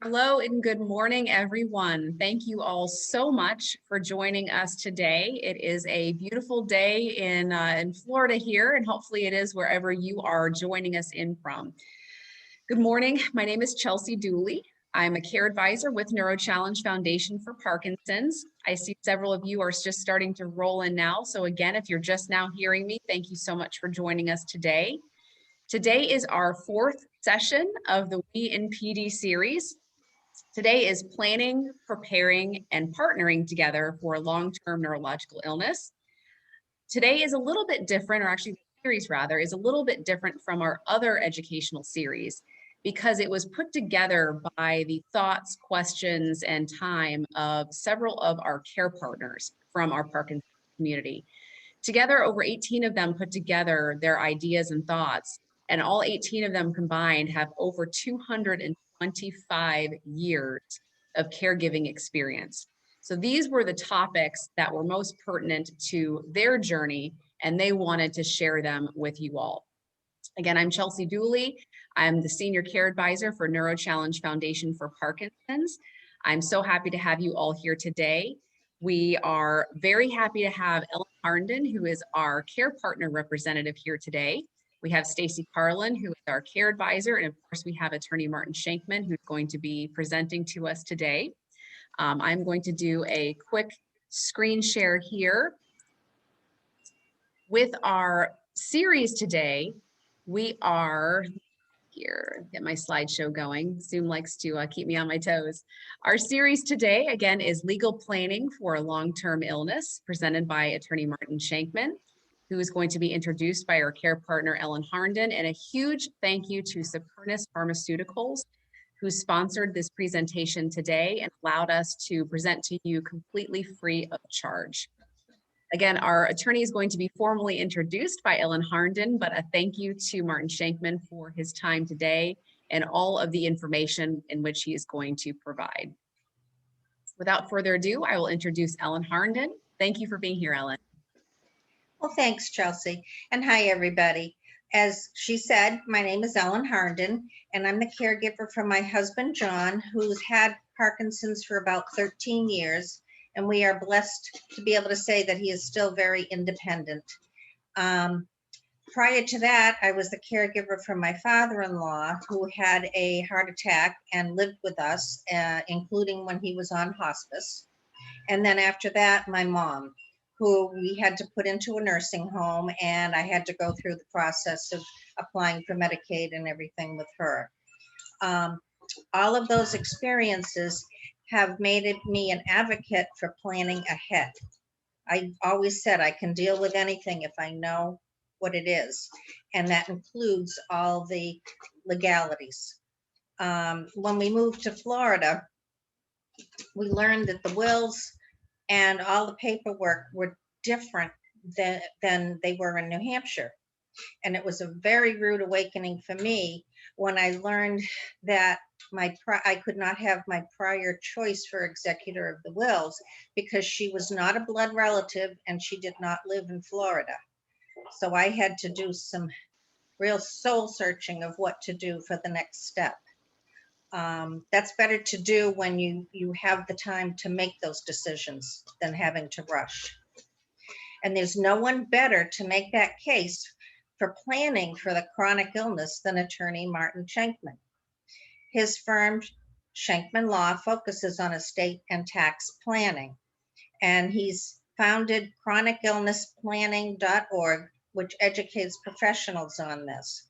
Hello and good morning, everyone. Thank you all so much for joining us today. It is a beautiful day in Florida here, and hopefully it is wherever you are joining us in from. Good morning. My name is Chelsea Dooley. I'm a care advisor with NeuroChallenge Foundation for Parkinson's. I see several of you are just starting to roll in now. So again, if you're just now hearing me, thank you so much for joining us today. Today is our fourth session of the We in PD series. Today is planning, preparing, and partnering together for long-term neurological illness. Today is a little bit different, or actually the series rather, is a little bit different from our other educational series because it was put together by the thoughts, questions, and time of several of our care partners from our Parkinson's community. Together, over 18 of them put together their ideas and thoughts, and all 18 of them combined have over 225 years of caregiving experience. So these were the topics that were most pertinent to their journey, and they wanted to share them with you all. Again, I'm Chelsea Dooley. I'm the Senior Care Advisor for NeuroChallenge Foundation for Parkinson's. I'm so happy to have you all here today. We are very happy to have Ellen Harnden, who is our care partner representative here today. We have Stacy Carlin, who is our care advisor, and of course we have attorney Martin Skenkman, who's going to be presenting to us today. I'm going to do a quick screen share here. With our series today, we are here, get my slideshow going. Zoom likes to keep me on my toes. Our series today, again, is Legal Planning for a Long-Term Illness, presented by attorney Martin Skenkman, who is going to be introduced by our care partner, Ellen Harnden, and a huge thank you to Supernus Pharmaceuticals, who sponsored this presentation today and allowed us to present to you completely free of charge. Again, our attorney is going to be formally introduced by Ellen Harnden, but a thank you to Martin Skenkman for his time today and all of the information in which he is going to provide. Without further ado, I will introduce Ellen Harnden. Thank you for being here, Ellen. Well, thanks, Chelsea. And hi, everybody. As she said, my name is Ellen Harnden, and I'm the caregiver for my husband, John, who's had Parkinson's for about 13 years. And we are blessed to be able to say that he is still very independent. Prior to that, I was the caregiver for my father-in-law, who had a heart attack and lived with us, including when he was on hospice. And then after that, my mom, who we had to put into a nursing home, and I had to go through the process of applying for Medicaid and everything with her. All of those experiences have made me an advocate for planning ahead. I always said I can deal with anything if I know what it is, and that includes all the legalities. When we moved to Florida, we learned that the wills and all the paperwork were different than they were in New Hampshire. And it was a very rude awakening for me when I learned that I could not have my prior choice for executor of the wills because she was not a blood relative and she did not live in Florida. So I had to do some real soul searching of what to do for the next step. That's better to do when you have the time to make those decisions than having to rush. And there's no one better to make that case for planning for the chronic illness than attorney Martin Skenkman. His firm, Skenkman Law, focuses on estate and tax planning. And he's founded chronicillnessplanning.org, which educates professionals on this.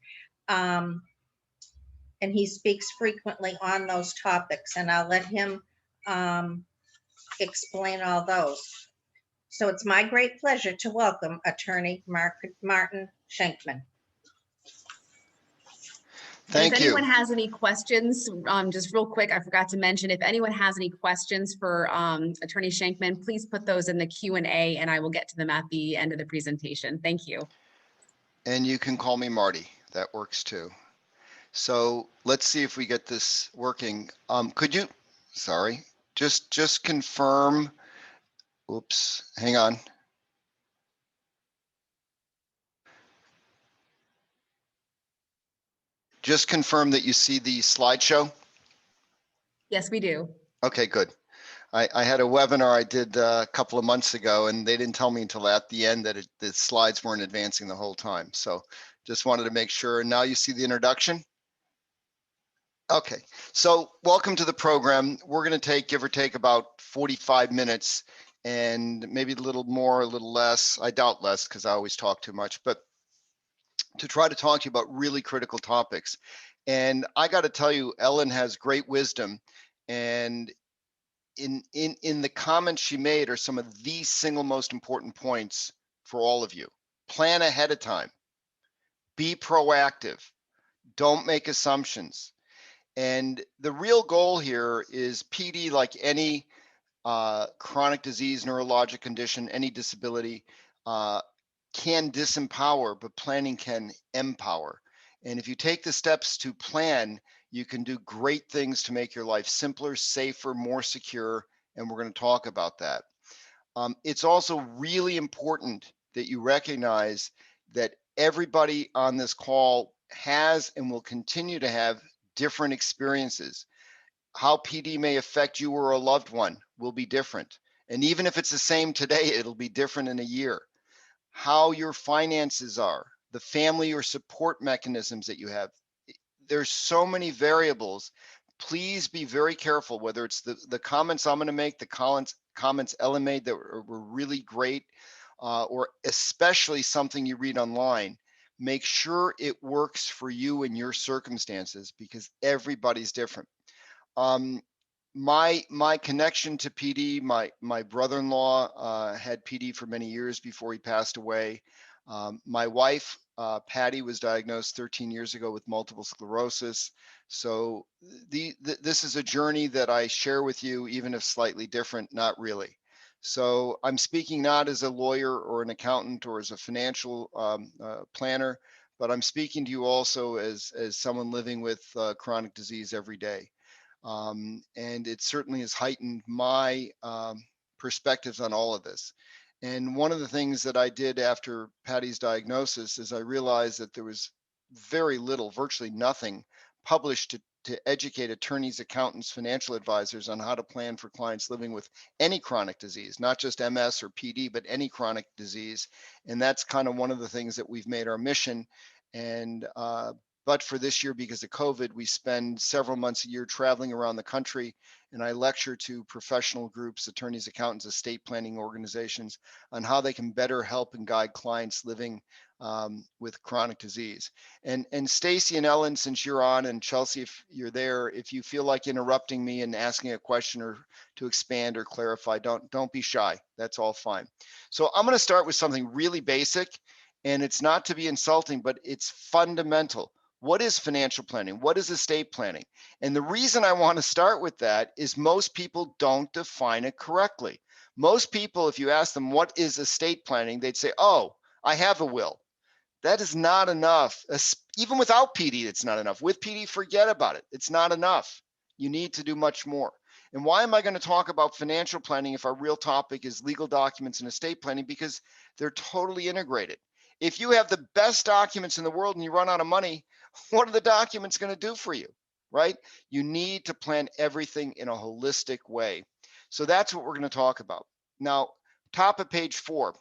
And he speaks frequently on those topics, and I'll let him explain all those. So it's my great pleasure to welcome attorney Martin Skenkman. If anyone has any questions, just real quick, I forgot to mention, if anyone has any questions for attorney Skenkman, please put those in the Q&A and I will get to them at the end of the presentation. Thank you. And you can call me Marty. That works too. So let's see if we get this working. Could you, sorry, just confirm, oops, hang on. Just confirm that you see the slideshow. Yes, we do. Okay, good. I had a webinar I did a couple of months ago, and they didn't tell me until at the end that the slides weren't advancing the whole time. So just wanted to make sure. And now you see the introduction. Okay, so welcome to the program. We're going to take, give or take, about 45 minutes, and maybe a little more, a little less. I doubt less because I always talk too much, but to try to talk to you about really critical topics. And I got to tell you, Ellen has great wisdom, and in the comments she made are some of the single most important points for all of you. Plan ahead of time. Be proactive. Don't make assumptions. And the real goal here is PD, like any chronic disease, neurologic condition, any disability, can disempower, but planning can empower. And if you take the steps to plan, you can do great things to make your life simpler, safer, more secure. And we're going to talk about that. It's also really important that you recognize that everybody on this call has and will continue to have different experiences. How PD may affect you or a loved one will be different. And even if it's the same today, it'll be different in a year. How your finances are, the family or support mechanisms that you have. There's so many variables. Please be very careful, whether it's the comments I'm going to make, the comments Ellen made that were really great, or especially something you read online. Make sure it works for you and your circumstances, because everybody's different. My connection to PD, my brother-in-law had PD for many years before he passed away. My wife, Patty, was diagnosed 13 years ago with multiple sclerosis. So this is a journey that I share with you, even if slightly different, not really. So I'm speaking not as a lawyer or an accountant or as a financial planner, but I'm speaking to you also as someone living with chronic disease every day. And it certainly has heightened my perspectives on all of this. And one of the things that I did after Patty's diagnosis is I realized that there was very little, virtually nothing, published to educate attorneys, accountants, financial advisors on how to plan for clients living with any chronic disease, not just MS or PD, but any chronic disease. And that's kind of one of the things that we've made our mission. And but for this year, because of COVID, we spend several months a year traveling around the country, and I lecture to professional groups, attorneys, accountants, estate planning organizations on how they can better help and guide clients living with chronic disease. And Stacy and Ellen, since you're on, and Chelsea, if you're there, if you feel like interrupting me and asking a question or to expand or clarify, don't be shy. That's all fine. So I'm going to start with something really basic, and it's not to be insulting, but it's fundamental. What is financial planning? What is estate planning? And the reason I want to start with that is most people don't define it correctly. Most people, if you ask them what is estate planning, they'd say, oh, I have a will. That is not enough. Even without PD, it's not enough. With PD, forget about it. It's not enough. You need to do much more. And why am I going to talk about financial planning if our real topic is legal documents and estate planning? Because they're totally integrated. If you have the best documents in the world and you run out of money, what are the documents going to do for you, right? You need to plan everything in a holistic way. So that's what we're going to talk about. Now, top of page 4.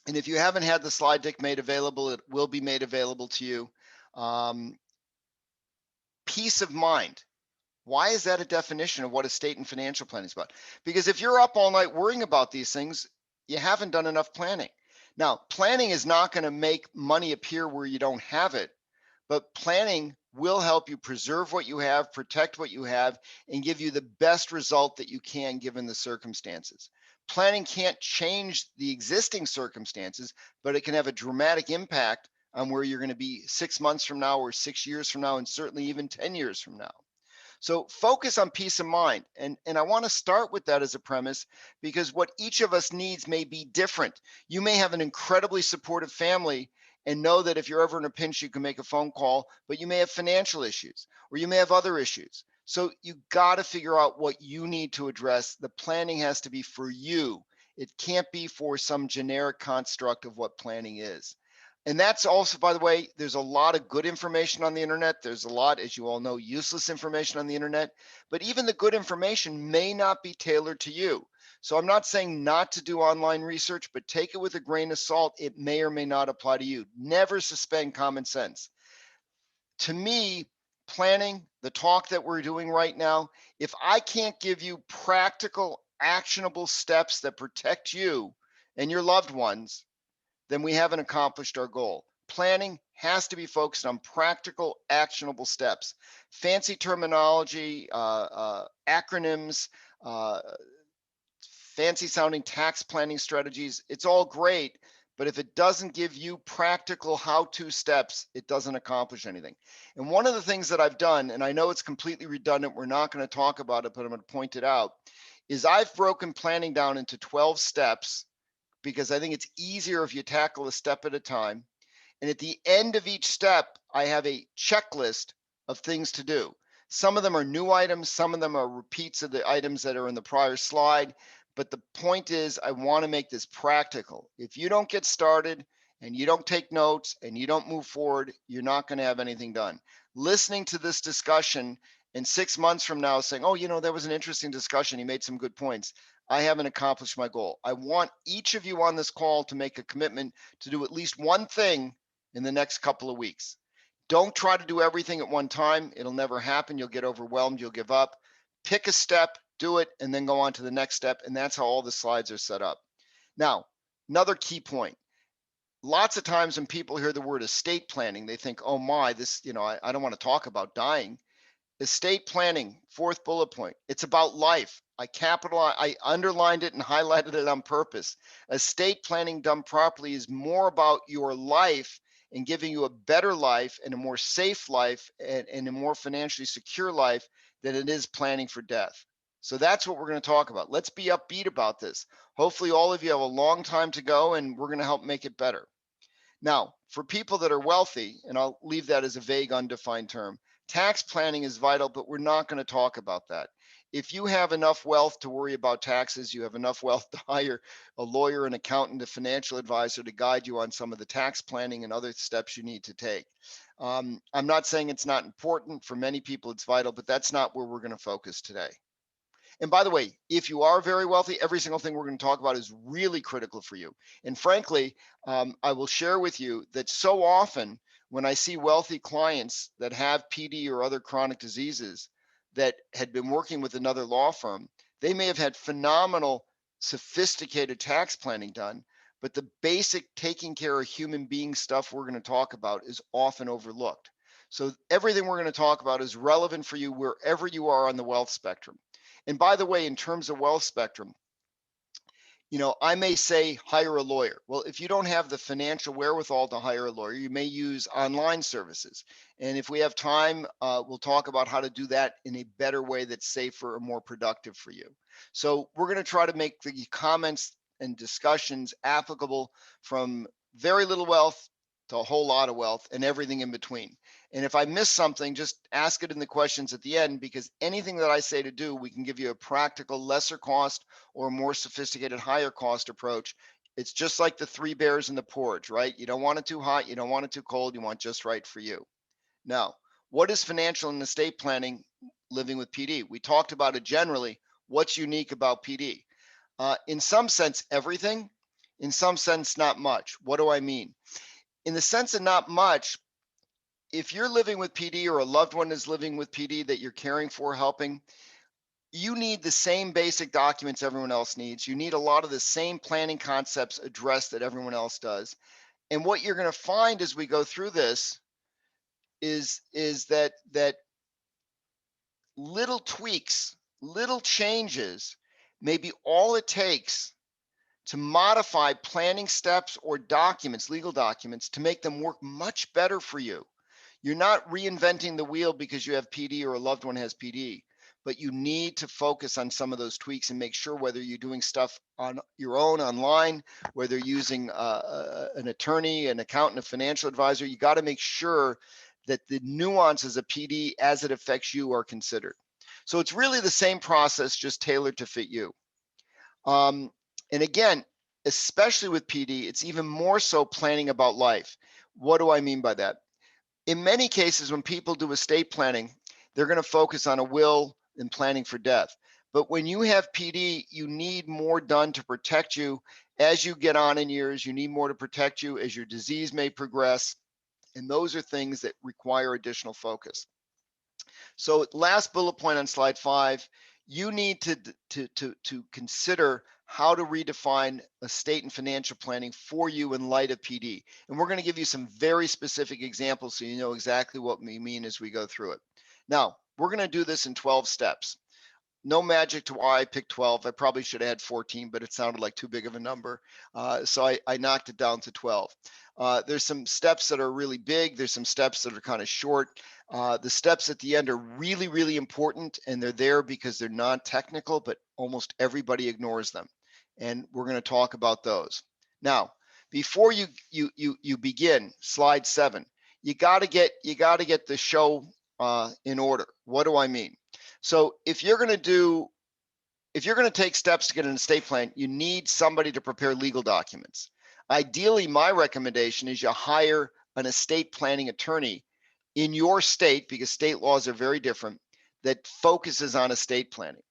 And if you haven't had the slide deck made available, it will be made available to you. Peace of mind. Why is that a definition of what estate and financial planning is about? Because if you're up all night worrying about these things, you haven't done enough planning. Now, planning is not going to make money appear where you don't have it, but planning will help you preserve what you have, protect what you have, and give you the best result that you can given the circumstances. Planning can't change the existing circumstances, but it can have a dramatic impact on where you're going to be 6 months from now or 6 years from now, and certainly even 10 years from now. So focus on peace of mind. And I want to start with that as a premise, because what each of us needs may be different. You may have an incredibly supportive family and know that if you're ever in a pinch, you can make a phone call, but you may have financial issues or you may have other issues. So you got to figure out what you need to address. The planning has to be for you. It can't be for some generic construct of what planning is. And that's also, by the way, there's a lot of good information on the internet. There's a lot, as you all know, useless information on the internet, but even the good information may not be tailored to you. So I'm not saying not to do online research, but take it with a grain of salt. It may or may not apply to you. Never suspend common sense. To me, planning, the talk that we're doing right now, if I can't give you practical, actionable steps that protect you and your loved ones, then we haven't accomplished our goal. Planning has to be focused on practical, actionable steps. Fancy terminology, acronyms, uh, fancy sounding tax planning strategies, it's all great, but if it doesn't give you practical how-to steps, it doesn't accomplish anything. And one of the things that I've done, and I know it's completely redundant, we're not going to talk about it, but I'm going to point it out, is I've broken planning down into 12 steps because I think it's easier if you tackle a step at a time. And at the end of each step, I have a checklist of things to do. Some of them are new items, some of them are repeats of the items that are in the prior slide. But the point is, I want to make this practical. If you don't get started and you don't take notes and you don't move forward, you're not going to have anything done. Listening to this discussion and 6 months from now saying, oh, that was an interesting discussion. He made some good points. I haven't accomplished my goal. I want each of you on this call to make a commitment to do at least one thing in the next couple of weeks. Don't try to do everything at one time. It'll never happen. You'll get overwhelmed. You'll give up. Pick a step, do it, and then go on to the next step. And that's how all the slides are set up. Now, another key point. Lots of times when people hear the word estate planning, they think, oh my, this, I don't want to talk about dying. Estate planning, fourth bullet point. It's about life. I underlined it and highlighted it on purpose. Estate planning done properly is more about your life and giving you a better life and a more safe life and a more financially secure life than it is planning for death. So that's what we're going to talk about. Let's be upbeat about this. Hopefully all of you have a long time to go and we're going to help make it better. Now, for people that are wealthy, and I'll leave that as a vague, undefined term, tax planning is vital, but we're not going to talk about that. If you have enough wealth to worry about taxes, you have enough wealth to hire a lawyer, an accountant, a financial advisor to guide you on some of the tax planning and other steps you need to take. I'm not saying it's not important. For many people, it's vital, but that's not where we're going to focus today. And by the way, if you are very wealthy, every single thing we're going to talk about is really critical for you. And frankly, I will share with you that so often when I see wealthy clients that have PD or other chronic diseases that had been working with another law firm, they may have had phenomenal, sophisticated tax planning done, but the basic taking care of human being stuff we're going to talk about is often overlooked. So everything we're going to talk about is relevant for you wherever you are on the wealth spectrum. And by the way, in terms of wealth spectrum, I may say hire a lawyer. Well, if you don't have the financial wherewithal to hire a lawyer, you may use online services. And if we have time, we'll talk about how to do that in a better way that's safer and more productive for you. So we're going to try to make the comments and discussions applicable from very little wealth to a whole lot of wealth and everything in between. And if I miss something, just ask it in the questions at the end, because anything that I say to do, we can give you a practical, lesser cost or a more sophisticated, higher cost approach. It's just like the three bears in the porridge, right? You don't want it too hot, you don't want it too cold, you want just right for you. Now, what is financial and estate planning living with PD? We talked about it generally. What's unique about PD? In some sense, everything. In some sense, not much. What do I mean? In the sense of not much, if you're living with PD or a loved one is living with PD that you're caring for, helping, you need the same basic documents everyone else needs. You need a lot of the same planning concepts addressed that everyone else does. And what you're going to find as we go through this is that little tweaks, little changes may be all it takes to modify planning steps or documents, legal documents, to make them work much better for you. You're not reinventing the wheel because you have PD or a loved one has PD, but you need to focus on some of those tweaks and make sure whether you're doing stuff on your own online, whether you're using an attorney, an accountant, a financial advisor, you got to make sure that the nuances of PD as it affects you are considered. So it's really the same process, just tailored to fit you. And again, especially with PD, it's even more so planning about life. What do I mean by that? In many cases, when people do estate planning, they're going to focus on a will and planning for death. But when you have PD, you need more done to protect you as you get on in years. You need more to protect you as your disease may progress. And those are things that require additional focus. So last bullet point on slide 5, you need to consider how to redefine estate and financial planning for you in light of PD. And we're going to give you some very specific examples so you know exactly what we mean as we go through it. Now, we're going to do this in 12 steps. No magic to why I picked 12. I probably should have had 14, but it sounded like too big of a number. So I knocked it down to 12. There's some steps that are really big. There's some steps that are kind of short. The steps at the end are really, really important, and they're there because they're non-technical, but almost everybody ignores them. And we're going to talk about those. Now, before you begin, slide 7, you got to get the show in order. What do I mean? So if you're going to take steps to get an estate plan, you need somebody to prepare legal documents. Ideally, my recommendation is you hire an estate planning attorney in your state, because state laws are very different, that focuses on estate planning.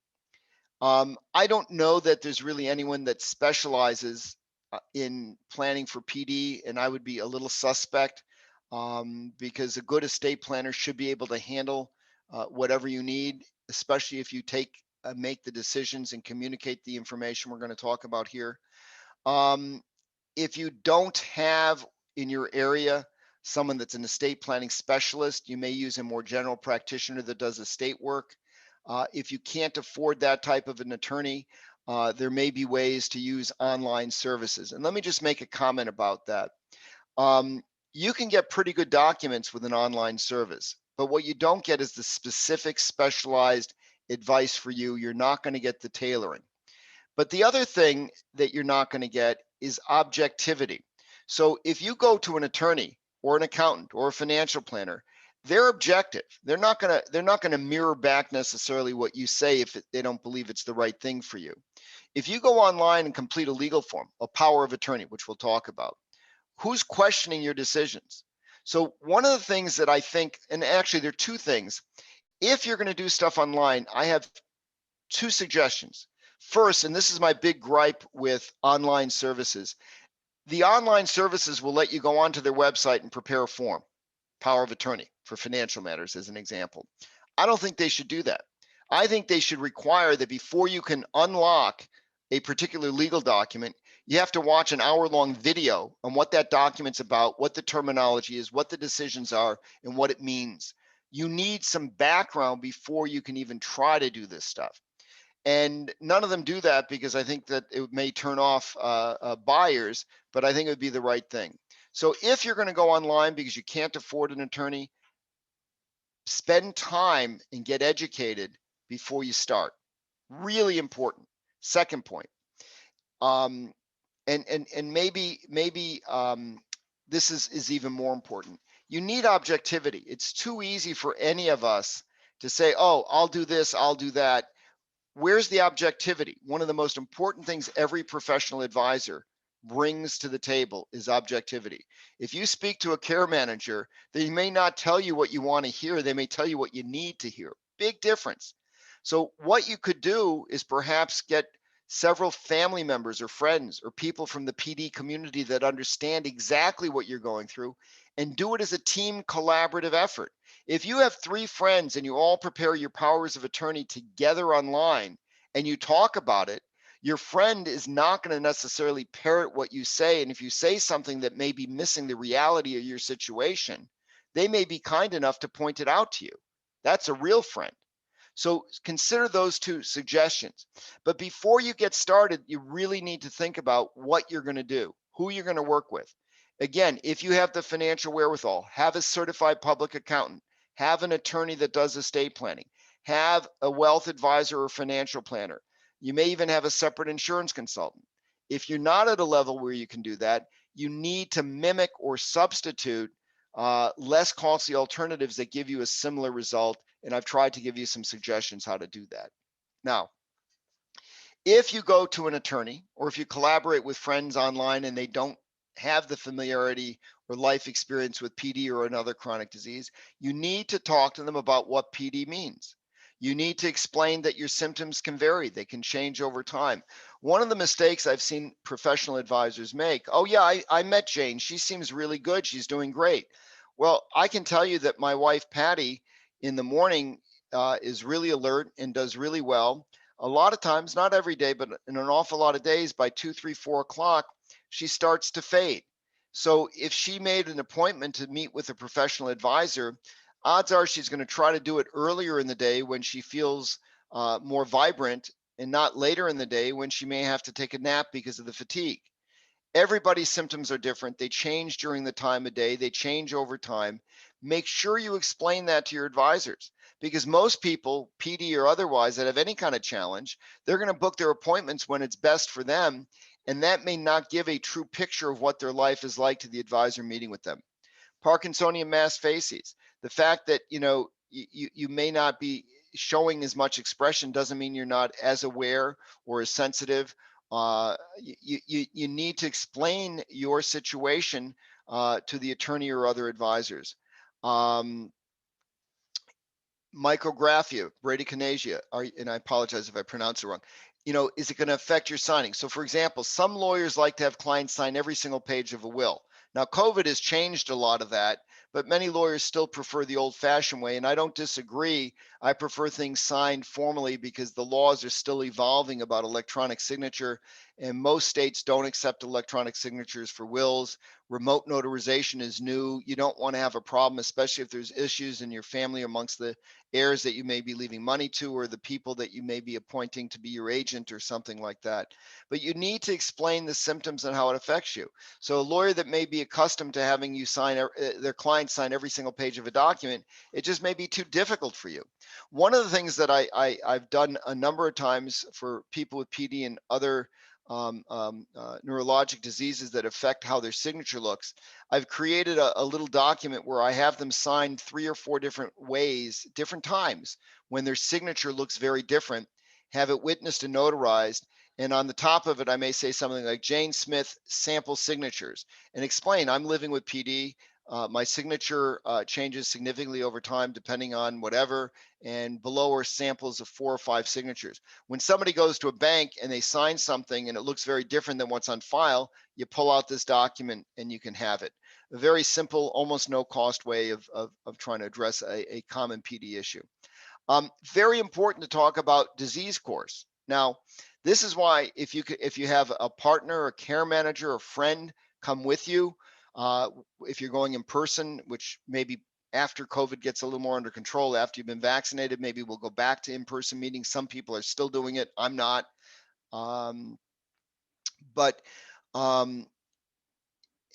I don't know that there's really anyone that specializes in planning for PD, and I would be a little suspect because a good estate planner should be able to handle whatever you need, especially if you make the decisions and communicate the information we're going to talk about here. If you don't have in your area someone that's an estate planning specialist, you may use a more general practitioner that does estate work. If you can't afford that type of an attorney, there may be ways to use online services. And let me just make a comment about that. You can get pretty good documents with an online service, but what you don't get is the specific specialized advice for you. You're not going to get the tailoring. But the other thing that you're not going to get is objectivity. So if you go to an attorney or an accountant or a financial planner, they're objective. They're not going to mirror back necessarily what you say if they don't believe it's the right thing for you. If you go online and complete a legal form, a power of attorney, which we'll talk about, who's questioning your decisions? So one of the things that I think, and actually there are two things, if you're going to do stuff online, I have two suggestions. First, and this is my big gripe with online services, the online services will let you go onto their website and prepare a form, power of attorney for financial matters as an example. I don't think they should do that. I think they should require that before you can unlock a particular legal document, you have to watch an hour-long video on what that document's about, what the terminology is, what the decisions are, and what it means. You need some background before you can even try to do this stuff. And none of them do that because I think that it may turn off buyers, but I think it would be the right thing. So if you're going to go online because you can't afford an attorney, spend time and get educated before you start. Really important. Second point. And maybe this is even more important. You need objectivity. It's too easy for any of us to say, oh, I'll do this, I'll do that. Where's the objectivity? One of the most important things every professional advisor brings to the table is objectivity. If you speak to a care manager, they may not tell you what you want to hear. They may tell you what you need to hear. Big difference. So what you could do is perhaps get several family members or friends or people from the PD community that understand exactly what you're going through and do it as a team collaborative effort. If you have 3 friends and you all prepare your powers of attorney together online and you talk about it, your friend is not going to necessarily parrot what you say. And if you say something that may be missing the reality of your situation, they may be kind enough to point it out to you. That's a real friend. So consider those 2 suggestions. But before you get started, you really need to think about what you're going to do, who you're going to work with. Again, if you have the financial wherewithal, have a certified public accountant, have an attorney that does estate planning, have a wealth advisor or financial planner. You may even have a separate insurance consultant. If you're not at a level where you can do that, you need to mimic or substitute less costly alternatives that give you a similar result. And I've tried to give you some suggestions how to do that. Now, If you go to an attorney, or if you collaborate with friends online and they don't have the familiarity or life experience with PD or another chronic disease, you need to talk to them about what PD means. You need to explain that your symptoms can vary, they can change over time. One of the mistakes I've seen professional advisors make, oh yeah, I met Jane, she seems really good, she's doing great. Well, I can tell you that my wife Patty in the morning is really alert and does really well. A lot of times, not every day, but in an awful lot of days, by 2, 3, 4 o'clock, she starts to fade. So if she made an appointment to meet with a professional advisor, odds are she's going to try to do it earlier in the day when she feels more vibrant, and not later in the day when she may have to take a nap because of the fatigue. Everybody's symptoms are different. They change during the time of day, they change over time. Make sure you explain that to your advisors, because most people, PD or otherwise, that have any kind of challenge, they're going to book their appointments when it's best for them. And that may not give a true picture of what their life is like to the advisor meeting with them. Parkinsonian mass facies. The fact that, you may not be showing as much expression doesn't mean you're not as aware or as sensitive. You need to explain your situation to the attorney or other advisors. Um, Micrographia, bradykinesia, and I apologize if I pronounce it wrong. Is it going to affect your signing? So for example, some lawyers like to have clients sign every single page of a will. Now, COVID has changed a lot of that, but many lawyers still prefer the old fashioned way. And I don't disagree. I prefer things signed formally because the laws are still evolving about electronic signature. And most states don't accept electronic signatures for wills. Remote notarization is new. You don't want to have a problem, especially if there's issues in your family amongst the heirs that you may be leaving money to, or the people that you may be appointing to be your agent or something like that. But you need to explain the symptoms and how it affects you. So a lawyer that may be accustomed to having you sign their client sign every single page of a document, it just may be too difficult for you. One of the things that I've done a number of times for people with PD and other neurologic diseases that affect how their signature looks, I've created a little document where I have them sign 3 or 4 different ways, different times, when their signature looks very different, have it witnessed and notarized. And on the top of it, I may say something like Jane Smith sample signatures and explain I'm living with PD. My signature changes significantly over time, depending on whatever, and below are samples of 4 or 5 signatures. When somebody goes to a bank and they sign something and it looks very different than what's on file, you pull out this document and you can have it. A very simple, almost no cost way of trying to address a common PD issue. Very important to talk about disease course. Now, this is why if you have a partner, a care manager, a friend come with you, if you're going in person, which maybe after COVID gets a little more under control, after you've been vaccinated, maybe we'll go back to in-person meetings. Some people are still doing it. I'm not. But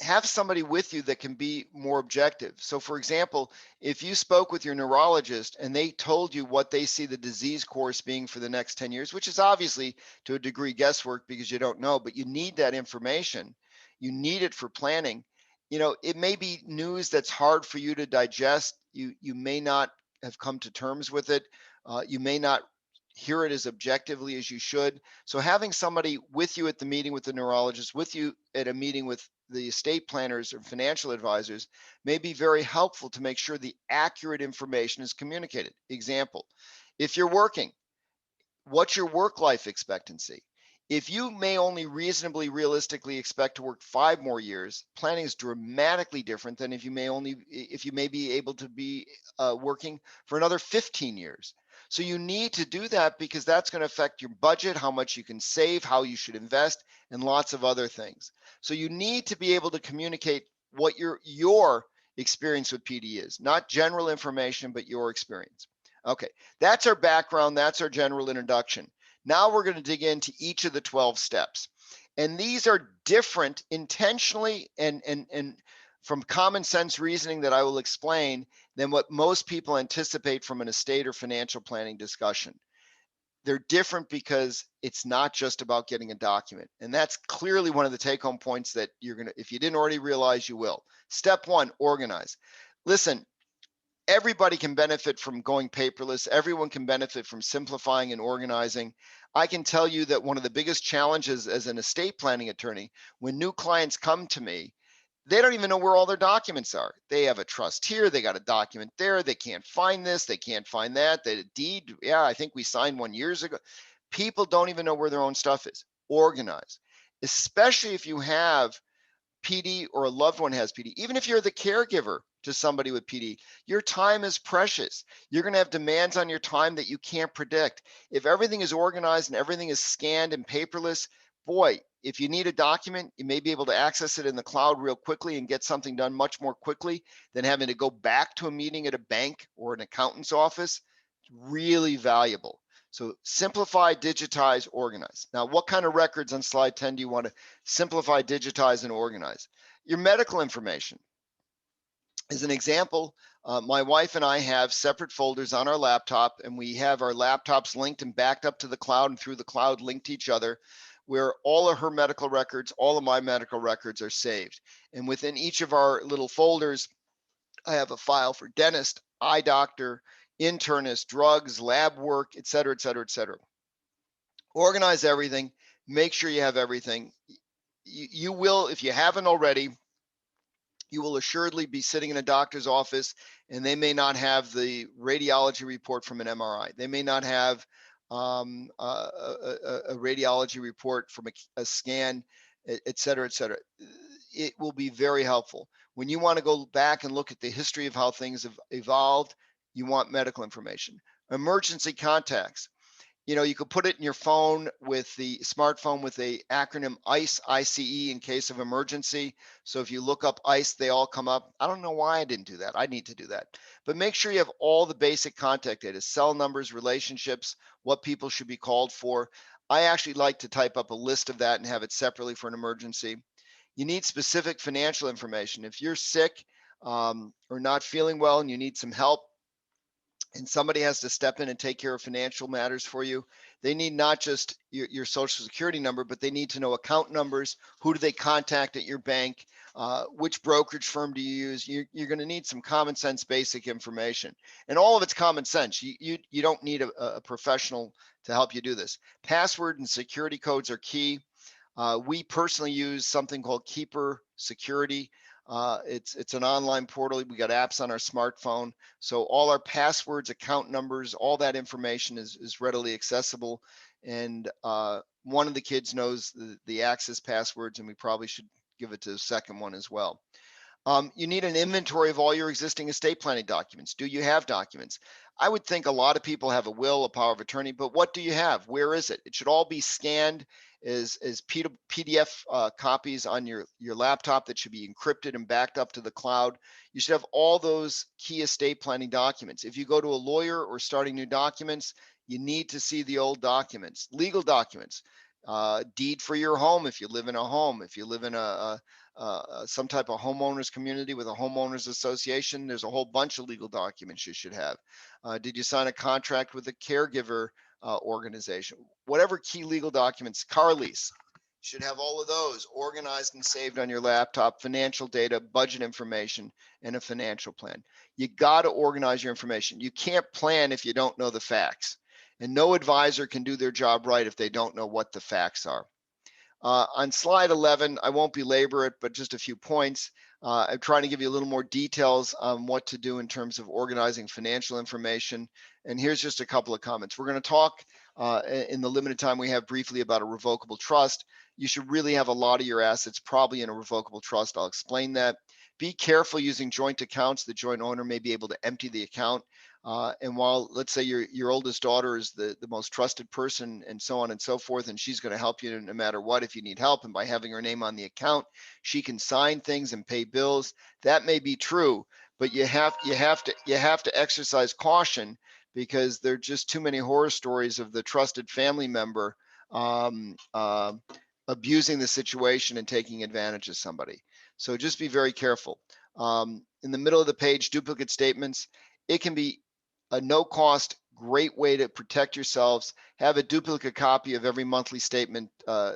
have somebody with you that can be more objective. So for example, if you spoke with your neurologist and they told you what they see the disease course being for the next 10 years, which is obviously to a degree guesswork because you don't know, but you need that information. You need it for planning. It may be news that's hard for you to digest. You may not have come to terms with it. You may not hear it as objectively as you should. So having somebody with you at the meeting with the neurologist, with you at a meeting with the estate planners or financial advisors may be very helpful to make sure the accurate information is communicated. Example, if you're working, what's your work life expectancy? If you may only reasonably realistically expect to work 5 more years, planning is dramatically different than if you may be able to be working for another 15 years. So you need to do that because that's going to affect your budget, how much you can save, how you should invest, and lots of other things. So you need to be able to communicate what your experience with PD is, not general information, but your experience. Okay, that's our background. That's our general introduction. Now we're going to dig into each of the 12 steps. And these are different intentionally and from common sense reasoning that I will explain than what most people anticipate from an estate or financial planning discussion. They're different because it's not just about getting a document. And that's clearly one of the take-home points that you're going to, if you didn't already realize, you will. Step 1, organize. Listen, Everybody can benefit from going paperless. Everyone can benefit from simplifying and organizing. I can tell you that one of the biggest challenges as an estate planning attorney, when new clients come to me, they don't even know where all their documents are. They have a trust here, they got a document there, they can't find this, they can't find that. The deed, yeah, I think we signed one years ago. People don't even know where their own stuff is. Organize, especially if you have PD or a loved one has PD. Even if you're the caregiver to somebody with PD, your time is precious. You're going to have demands on your time that you can't predict. If everything is organized and everything is scanned and paperless, boy, if you need a document, you may be able to access it in the cloud real quickly and get something done much more quickly than having to go back to a meeting at a bank or an accountant's office. Really valuable. So simplify, digitize, organize. Now, what kind of records on slide 10 do you want to simplify, digitize, and organize? Your medical information. As an example, my wife and I have separate folders on our laptop, and we have our laptops linked and backed up to the cloud, and through the cloud linked to each other, where all of her medical records, all of my medical records are saved. And within each of our little folders, I have a file for dentist, eye doctor, internist, drugs, lab work, et cetera, et cetera, et cetera. Organize everything, make sure you have everything. You will, if you haven't already, you will assuredly be sitting in a doctor's office and they may not have the radiology report from an MRI. They may not have a radiology report from a scan, et cetera, et cetera. It will be very helpful. When you want to go back and look at the history of how things have evolved, you want medical information. Emergency contacts. You know, you could put it in your phone with the smartphone with the acronym ICE, ICE, in case of emergency. So if you look up ICE, they all come up. I don't know why I didn't do that. I need to do that. But make sure you have all the basic contact data, cell numbers, relationships, what people should be called for. I actually like to type up a list of that and have it separately for an emergency. You need specific financial information. If you're sick or not feeling well and you need some help, and somebody has to step in and take care of financial matters for you, they need not just your social security number, but they need to know account numbers. Who do they contact at your bank? Which brokerage firm do you use? You're going to need some common sense, basic information, and all of it's common sense. You don't need a professional to help you do this. Password and security codes are key. We personally use something called Keeper Security. It's an online portal. We got apps on our smartphone. So all our passwords, account numbers, all that information is readily accessible. And one of the kids knows the access passwords, and we probably should give it to the second one as well. You need an inventory of all your existing estate planning documents. Do you have documents? I would think a lot of people have a will, a power of attorney, but what do you have? Where is it? It should all be scanned as PDF copies on your laptop that should be encrypted and backed up to the cloud. You should have all those key estate planning documents. If you go to a lawyer or starting new documents, you need to see the old documents, legal documents, deed for your home if you live in a home, if you live in some type of homeowners community with a homeowners association, there's a whole bunch of legal documents you should have. Did you sign a contract with a caregiver organization? Whatever key legal documents, car lease, should have all of those organized and saved on your laptop, financial data, budget information, and a financial plan. You got to organize your information. You can't plan if you don't know the facts. And no advisor can do their job right if they don't know what the facts are. On slide 11, I won't belabor it, but just a few points. I'm trying to give you a little more details on what to do in terms of organizing financial information. And here's just a couple of comments. We're going to talk in the limited time we have briefly about a revocable trust. You should really have a lot of your assets probably in a revocable trust. I'll explain that. Be careful using joint accounts. The joint owner may be able to empty the account. And while, let's say your oldest daughter is the most trusted person and so on and so forth, and she's going to help you no matter what if you need help, and by having her name on the account, she can sign things and pay bills. That may be true, but you have to exercise caution, because there are just too many horror stories of the trusted family member abusing the situation and taking advantage of somebody. So just be very careful. In the middle of the page, duplicate statements. It can be a no-cost, great way to protect yourselves. Have a duplicate copy of every monthly statement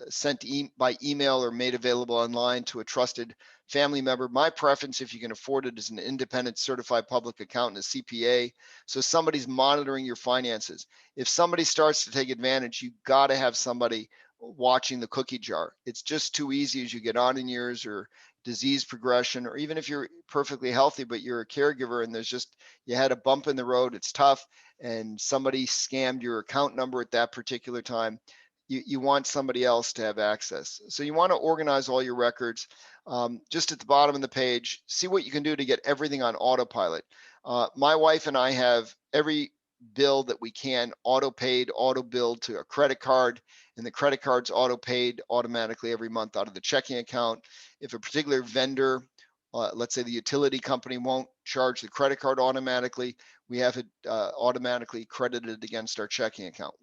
sent by email or made available online to a trusted family member. My preference, if you can afford it, is an independent certified public accountant, a CPA. So somebody's monitoring your finances. If somebody starts to take advantage, you got to have somebody watching the cookie jar. It's just too easy as you get on in years, or disease progression, or even if you're perfectly healthy, but you're a caregiver and there's just, you had a bump in the road, it's tough, and somebody scammed your account number at that particular time. You want somebody else to have access. So you want to organize all your records. Just at the bottom of the page, see what you can do to get everything on autopilot. My wife and I have every bill that we can auto paid, auto billed to a credit card, and the credit card's auto paid automatically every month out of the checking account. If a particular vendor, let's say the utility company, won't charge the credit card automatically, we have it automatically credited against our checking account.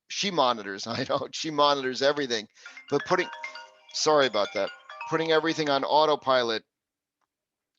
She monitors, I know, she monitors everything, but sorry about that, putting everything on autopilot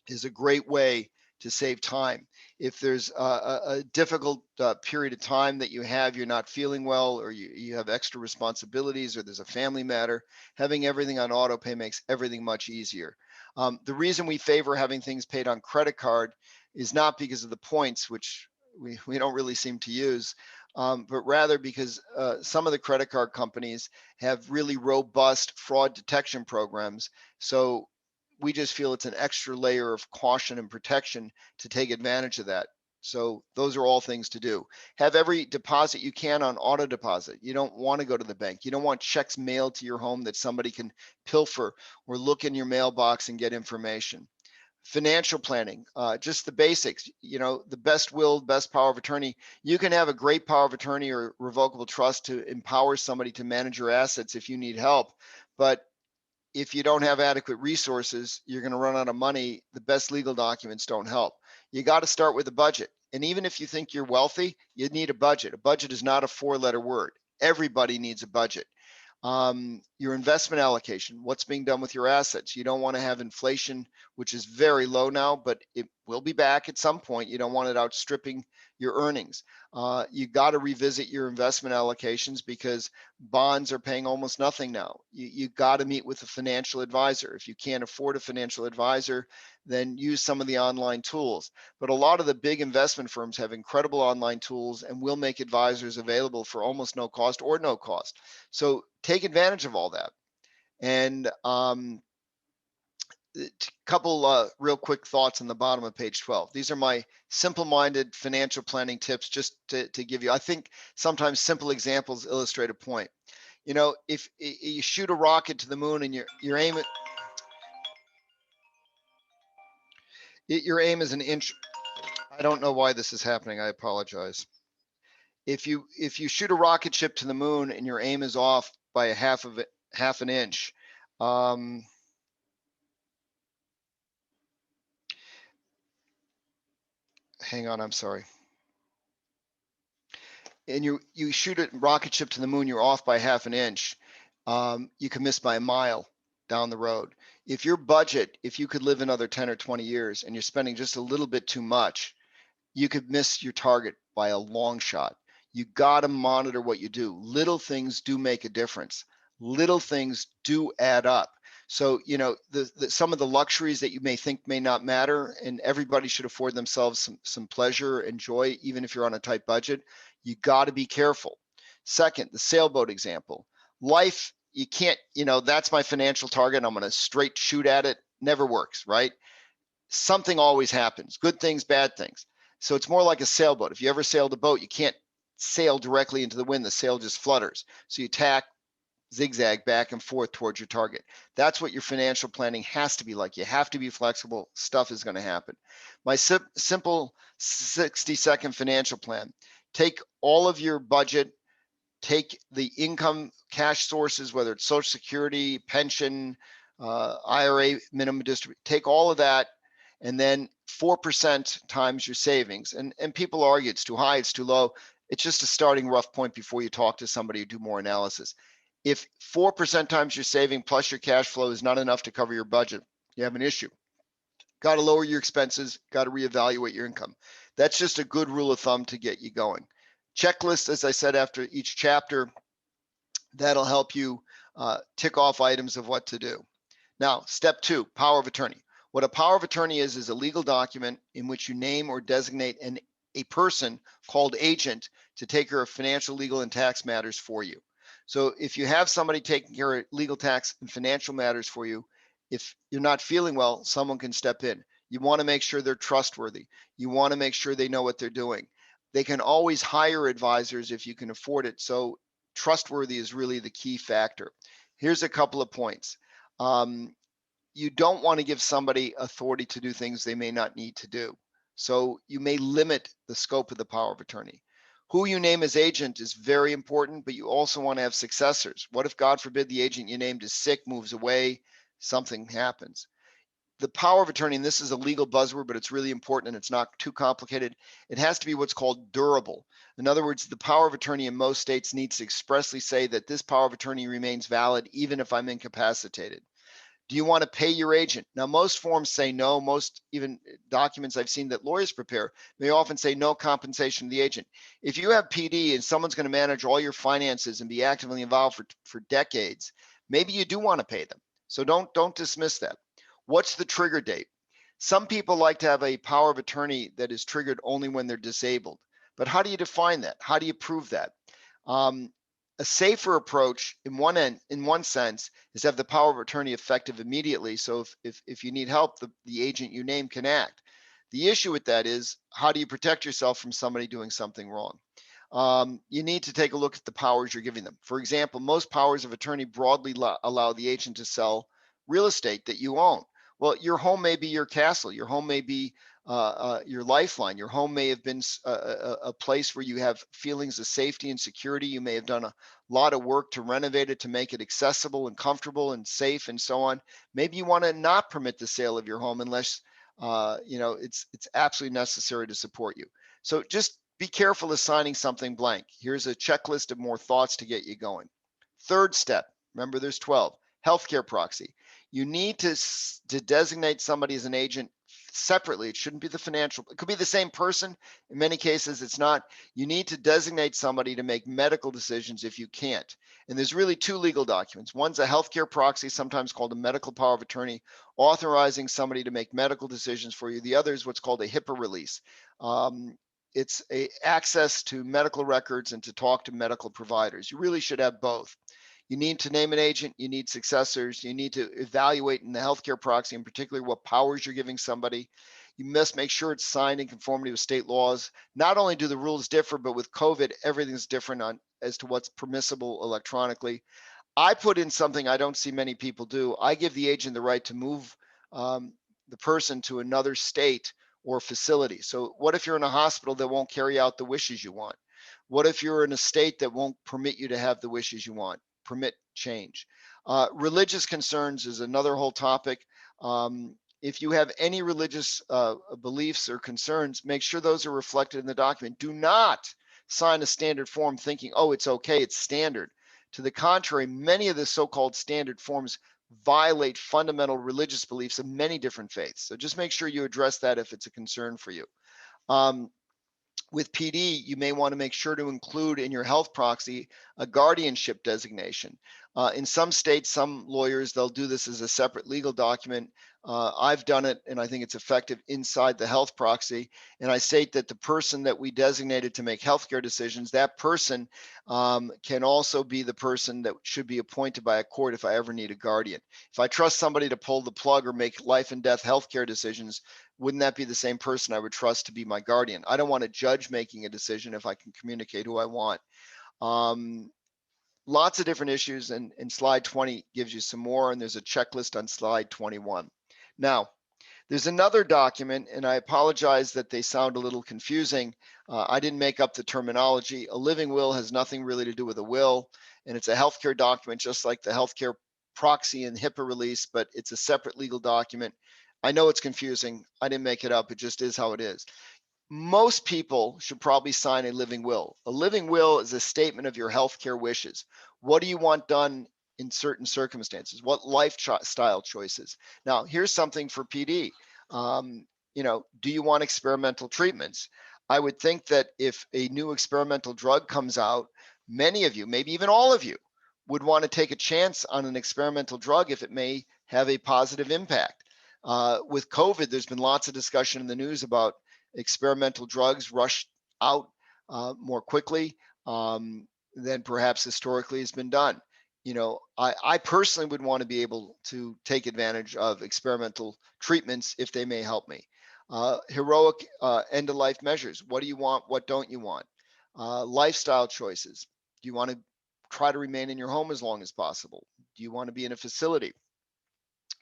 is a great way to save time. If there's a difficult period of time that you have, you're not feeling well, or you have extra responsibilities, or there's a family matter, having everything on auto pay makes everything much easier. The reason we favor having things paid on credit card is not because of the points, which we don't really seem to use, but rather because some of the credit card companies have really robust fraud detection programs. So we just feel it's an extra layer of caution and protection to take advantage of that. So those are all things to do. Have every deposit you can on auto deposit. You don't want to go to the bank. You don't want checks mailed to your home that somebody can pilfer, or look in your mailbox and get information. Financial planning, just the basics, the best will, best power of attorney. You can have a great power of attorney or revocable trust to empower somebody to manage your assets if you need help. But if you don't have adequate resources, you're going to run out of money. The best legal documents don't help. You got to start with a budget. And even if you think you're wealthy, you need a budget. A budget is not a 4-letter word. Everybody needs a budget. Your investment allocation, what's being done with your assets. You don't want to have inflation, which is very low now, but it will be back at some point. You don't want it outstripping your earnings. You got to revisit your investment allocations, because bonds are paying almost nothing now. You got to meet with a financial advisor. If you can't afford a financial advisor, then use some of the online tools. But a lot of the big investment firms have incredible online tools and will make advisors available for almost no cost or no cost. So take advantage of all that. And a couple real quick thoughts on the bottom of page 12. These are my simple-minded financial planning tips, just to give you, I think sometimes simple examples illustrate a point. If you shoot a rocket to the moon and your aim is an inch. I don't know why this is happening. I apologize. If you shoot a rocket ship to the moon and your aim is off by half an inch, hang on, I'm sorry. And you shoot a rocket ship to the moon, you're off by half an inch, you can miss by a mile down the road. If your budget, if you could live another 10 or 20 years and you're spending just a little bit too much, you could miss your target by a long shot. You got to monitor what you do. Little things do make a difference. Little things do add up. So, some of the luxuries that you may think may not matter, and everybody should afford themselves some pleasure and joy, even if you're on a tight budget, you got to be careful. Second, the sailboat example. Life, you can't, that's my financial target, I'm going to straight shoot at it. Never works, right? Something always happens, good things, bad things. So it's more like a sailboat. If you ever sailed a boat, you can't sail directly into the wind. The sail just flutters. So you tack, zigzag back and forth towards your target. That's what your financial planning has to be like. You have to be flexible. Stuff is going to happen. My simple 60-second financial plan. Take all of your budget, take the income cash sources, whether it's Social Security, pension, IRA, minimum distribution, take all of that, and then 4% times your savings. And people argue it's too high, it's too low. It's just a starting rough point before you talk to somebody or do more analysis. If 4% times your saving plus your cash flow is not enough to cover your budget, you have an issue. Got to lower your expenses, got to reevaluate your income. That's just a good rule of thumb to get you going. Checklist, as I said, after each chapter, that'll help you tick off items of what to do. Now, step 2, power of attorney. What a power of attorney is a legal document in which you name or designate a person called agent to take care of financial, legal, and tax matters for you. So if you have somebody taking care of legal, tax, and financial matters for you, if you're not feeling well, someone can step in. You want to make sure they're trustworthy. You want to make sure they know what they're doing. They can always hire advisors if you can afford it. So trustworthy is really the key factor. Here's a couple of points. You don't want to give somebody authority to do things they may not need to do. So you may limit the scope of the power of attorney. Who you name as agent is very important, but you also want to have successors. What if, God forbid, the agent you named is sick, moves away, something happens? The power of attorney, and this is a legal buzzword, but it's really important and it's not too complicated. It has to be what's called durable. In other words, the power of attorney in most states needs to expressly say that this power of attorney remains valid even if I'm incapacitated. Do you want to pay your agent? Now, most forms say no. Most even documents I've seen that lawyers prepare, they often say no compensation to the agent. If you have PD and someone's going to manage all your finances and be actively involved for decades, maybe you do want to pay them. So don't dismiss that. What's the trigger date? Some people like to have a power of attorney that is triggered only when they're disabled. But how do you define that? How do you prove that? A safer approach in one sense is to have the power of attorney effective immediately. So if you need help, the agent you name can act. The issue with that is, how do you protect yourself from somebody doing something wrong? You need to take a look at the powers you're giving them. For example, most powers of attorney broadly allow the agent to sell real estate that you own. Well, your home may be your castle. Your home may be your lifeline. Your home may have been a place where you have feelings of safety and security. You may have done a lot of work to renovate it, to make it accessible and comfortable and safe and so on. Maybe you want to not permit the sale of your home unless it's absolutely necessary to support you. So just be careful of signing something blank. Here's a checklist of more thoughts to get you going. Third step, remember there's 12, healthcare proxy. You need to designate somebody as an agent separately. It shouldn't be the financial. It could be the same person. In many cases, it's not. You need to designate somebody to make medical decisions if you can't. And there's really two legal documents. One's a healthcare proxy, sometimes called a medical power of attorney, authorizing somebody to make medical decisions for you. The other is what's called a HIPAA release. It's a access to medical records and to talk to medical providers. You really should have both. You need to name an agent, you need successors, you need to evaluate in the healthcare proxy in particular what powers you're giving somebody. You must make sure it's signed in conformity with state laws. Not only do the rules differ, but with COVID, everything's different as to what's permissible electronically. I put in something I don't see many people do. I give the agent the right to move the person to another state or facility. So what if you're in a hospital that won't carry out the wishes you want? What if you're in a state that won't permit you to have the wishes you want? Permit change. Religious concerns is another whole topic. If you have any religious beliefs or concerns, make sure those are reflected in the document. Do not sign a standard form thinking, oh, it's okay, it's standard. To the contrary, many of the so-called standard forms violate fundamental religious beliefs of many different faiths. So just make sure you address that if it's a concern for you. With PD, you may want to make sure to include in your health proxy a guardianship designation. In some states, some lawyers, they'll do this as a separate legal document. I've done it, and I think it's effective inside the health proxy. And I state that the person that we designated to make healthcare decisions, that person can also be the person that should be appointed by a court if I ever need a guardian. If I trust somebody to pull the plug or make life and death healthcare decisions, wouldn't that be the same person I would trust to be my guardian? I don't want a judge making a decision if I can communicate who I want. Lots of different issues, and slide 20 gives you some more, and there's a checklist on slide 21. Now, there's another document, and I apologize that they sound a little confusing. I didn't make up the terminology. A living will has nothing really to do with a will, and it's a healthcare document, just like the healthcare proxy and HIPAA release, but it's a separate legal document. I know it's confusing. I didn't make it up. It just is how it is. Most people should probably sign a living will. A living will is a statement of your healthcare wishes. What do you want done in certain circumstances? What lifestyle choices? Now, here's something for PD. Do you want experimental treatments? I would think that if a new experimental drug comes out, many of you, maybe even all of you, would want to take a chance on an experimental drug if it may have a positive impact. With COVID, there's been lots of discussion in the news about experimental drugs rushed out more quickly than perhaps historically has been done. You know, I personally would want to be able to take advantage of experimental treatments if they may help me. Heroic end of life measures. What do you want? What don't you want? Lifestyle choices. Do you want to try to remain in your home as long as possible? Do you want to be in a facility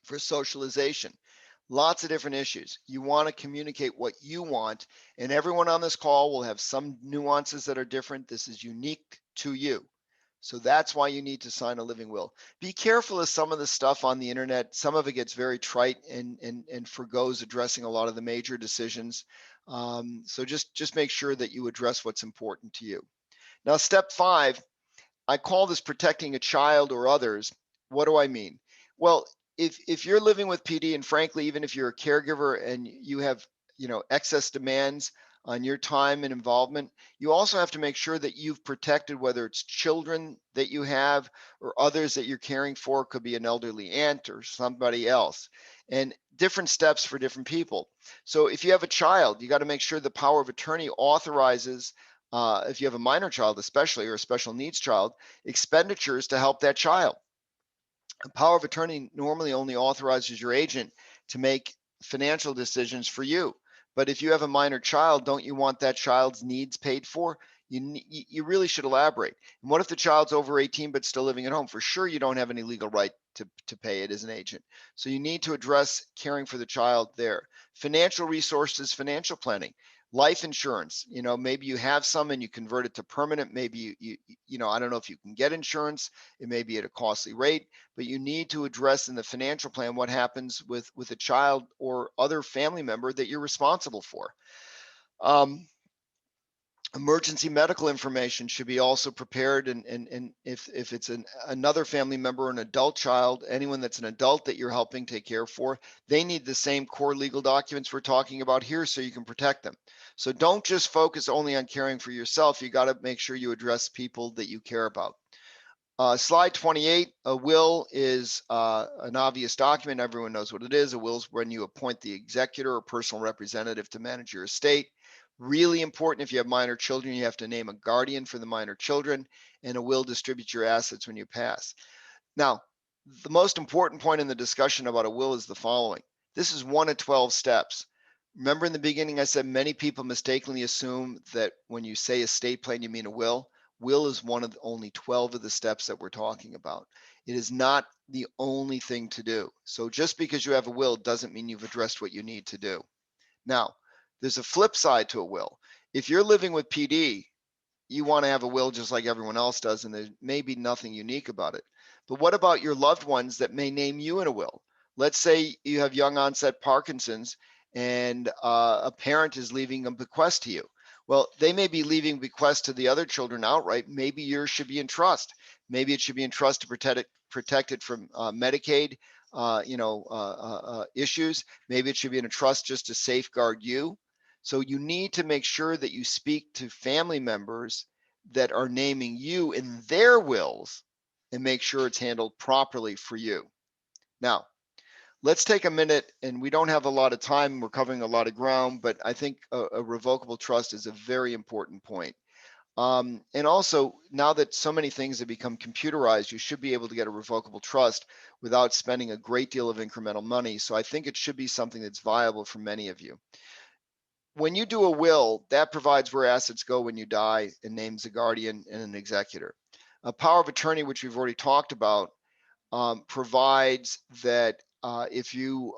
for socialization? Lots of different issues. You want to communicate what you want, and everyone on this call will have some nuances that are different. This is unique to you. So that's why you need to sign a living will. Be careful of some of the stuff on the internet. Some of it gets very trite and forgoes addressing a lot of the major decisions. So just make sure that you address what's important to you. Now, step 5, I call this protecting a child or others. What do I mean? Well, if you're living with PD, and frankly, even if you're a caregiver and you have, you know, excess demands on your time and involvement, you also have to make sure that you've protected, whether it's children that you have or others that you're caring for. Could be an elderly aunt or somebody else, and different steps for different people. So if you have a child, you got to make sure the power of attorney authorizes, if you have a minor child especially, or a special needs child, expenditures to help that child. A power of attorney normally only authorizes your agent to make financial decisions for you. But if you have a minor child, don't you want that child's needs paid for? You really should elaborate. And what if the child's over 18 but still living at home? For sure, you don't have any legal right to pay it as an agent. So you need to address caring for the child there. Financial resources, financial planning. Life insurance, you know, maybe you have some and you convert it to permanent. Maybe you know, I don't know if you can get insurance. It may be at a costly rate, but you need to address in the financial plan what happens with a child or other family member that you're responsible for. Emergency medical information should be also prepared, and if it's another family member, an adult child, anyone that's an adult that you're helping take care for, they need the same core legal documents we're talking about here so you can protect them. So don't just focus only on caring for yourself. You got to make sure you address people that you care about. Slide 28, a will is an obvious document. Everyone knows what it is. A will is when you appoint the executor or personal representative to manage your estate. Really important, if you have minor children, you have to name a guardian for the minor children, and a will distributes your assets when you pass. Now, the most important point in the discussion about a will is the following. This is 1 of 12 steps. Remember in the beginning, I said many people mistakenly assume that when you say estate plan, you mean a will. Will is one of only 12 of the steps that we're talking about. It is not the only thing to do. So just because you have a will doesn't mean you've addressed what you need to do. Now, there's a flip side to a will. If you're living with PD, you want to have a will just like everyone else does, and there may be nothing unique about it. But what about your loved ones that may name you in a will? Let's say you have young onset Parkinson's and a parent is leaving a bequest to you. Well, they may be leaving bequest to the other children outright. Maybe yours should be in trust. Maybe it should be in trust to protect it from Medicaid issues. Maybe it should be in a trust just to safeguard you. So you need to make sure that you speak to family members that are naming you in their wills and make sure it's handled properly for you. Now, let's take a minute, and we don't have a lot of time. We're covering a lot of ground, but I think a revocable trust is a very important point. And also, now that so many things have become computerized, you should be able to get a revocable trust without spending a great deal of incremental money. So I think it should be something that's viable for many of you. When you do a will, that provides where assets go when you die and names a guardian and an executor. A power of attorney, which we've already talked about, provides that if you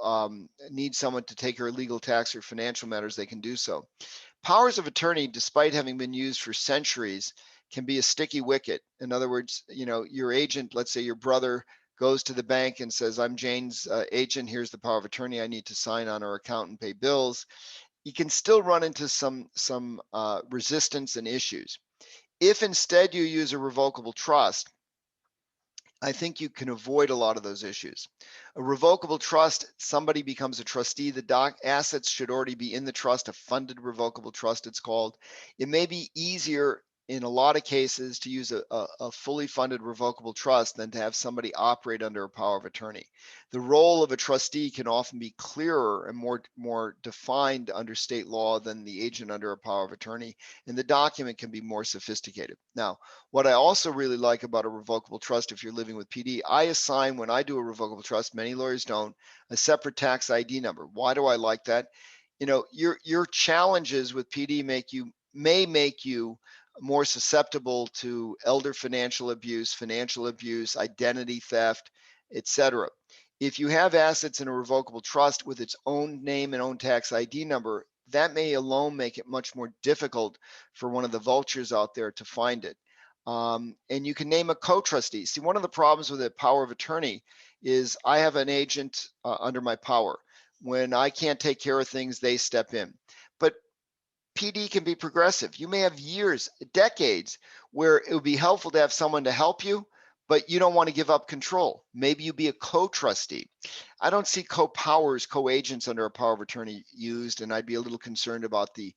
need someone to take care of legal, tax, or financial matters, they can do so. Powers of attorney, despite having been used for centuries, can be a sticky wicket. In other words, you know, your agent, let's say your brother, goes to the bank and says, I'm Jane's agent, here's the power of attorney I need to sign on our account and pay bills. You can still run into some resistance and issues. If instead you use a revocable trust, I think you can avoid a lot of those issues. A revocable trust, somebody becomes a trustee, the assets should already be in the trust, a funded revocable trust it's called. It may be easier in a lot of cases to use a fully funded revocable trust than to have somebody operate under a power of attorney. The role of a trustee can often be clearer and more defined under state law than the agent under a power of attorney, and the document can be more sophisticated. Now, what I also really like about a revocable trust, if you're living with PD, I assign, when I do a revocable trust, many lawyers don't, a separate tax ID number. Why do I like that? You know, your challenges with PD may make you more susceptible to elder financial abuse, identity theft, etc. If you have assets in a revocable trust with its own name and own tax ID number, that may alone make it much more difficult for one of the vultures out there to find it. And you can name a co-trustee. See, one of the problems with a power of attorney is I have an agent under my power. When I can't take care of things, they step in. But PD can be progressive. You may have years, decades, where it would be helpful to have someone to help you, but you don't want to give up control. Maybe you be a co-trustee. I don't see co-powers, co-agents under a power of attorney used, and I'd be a little concerned about the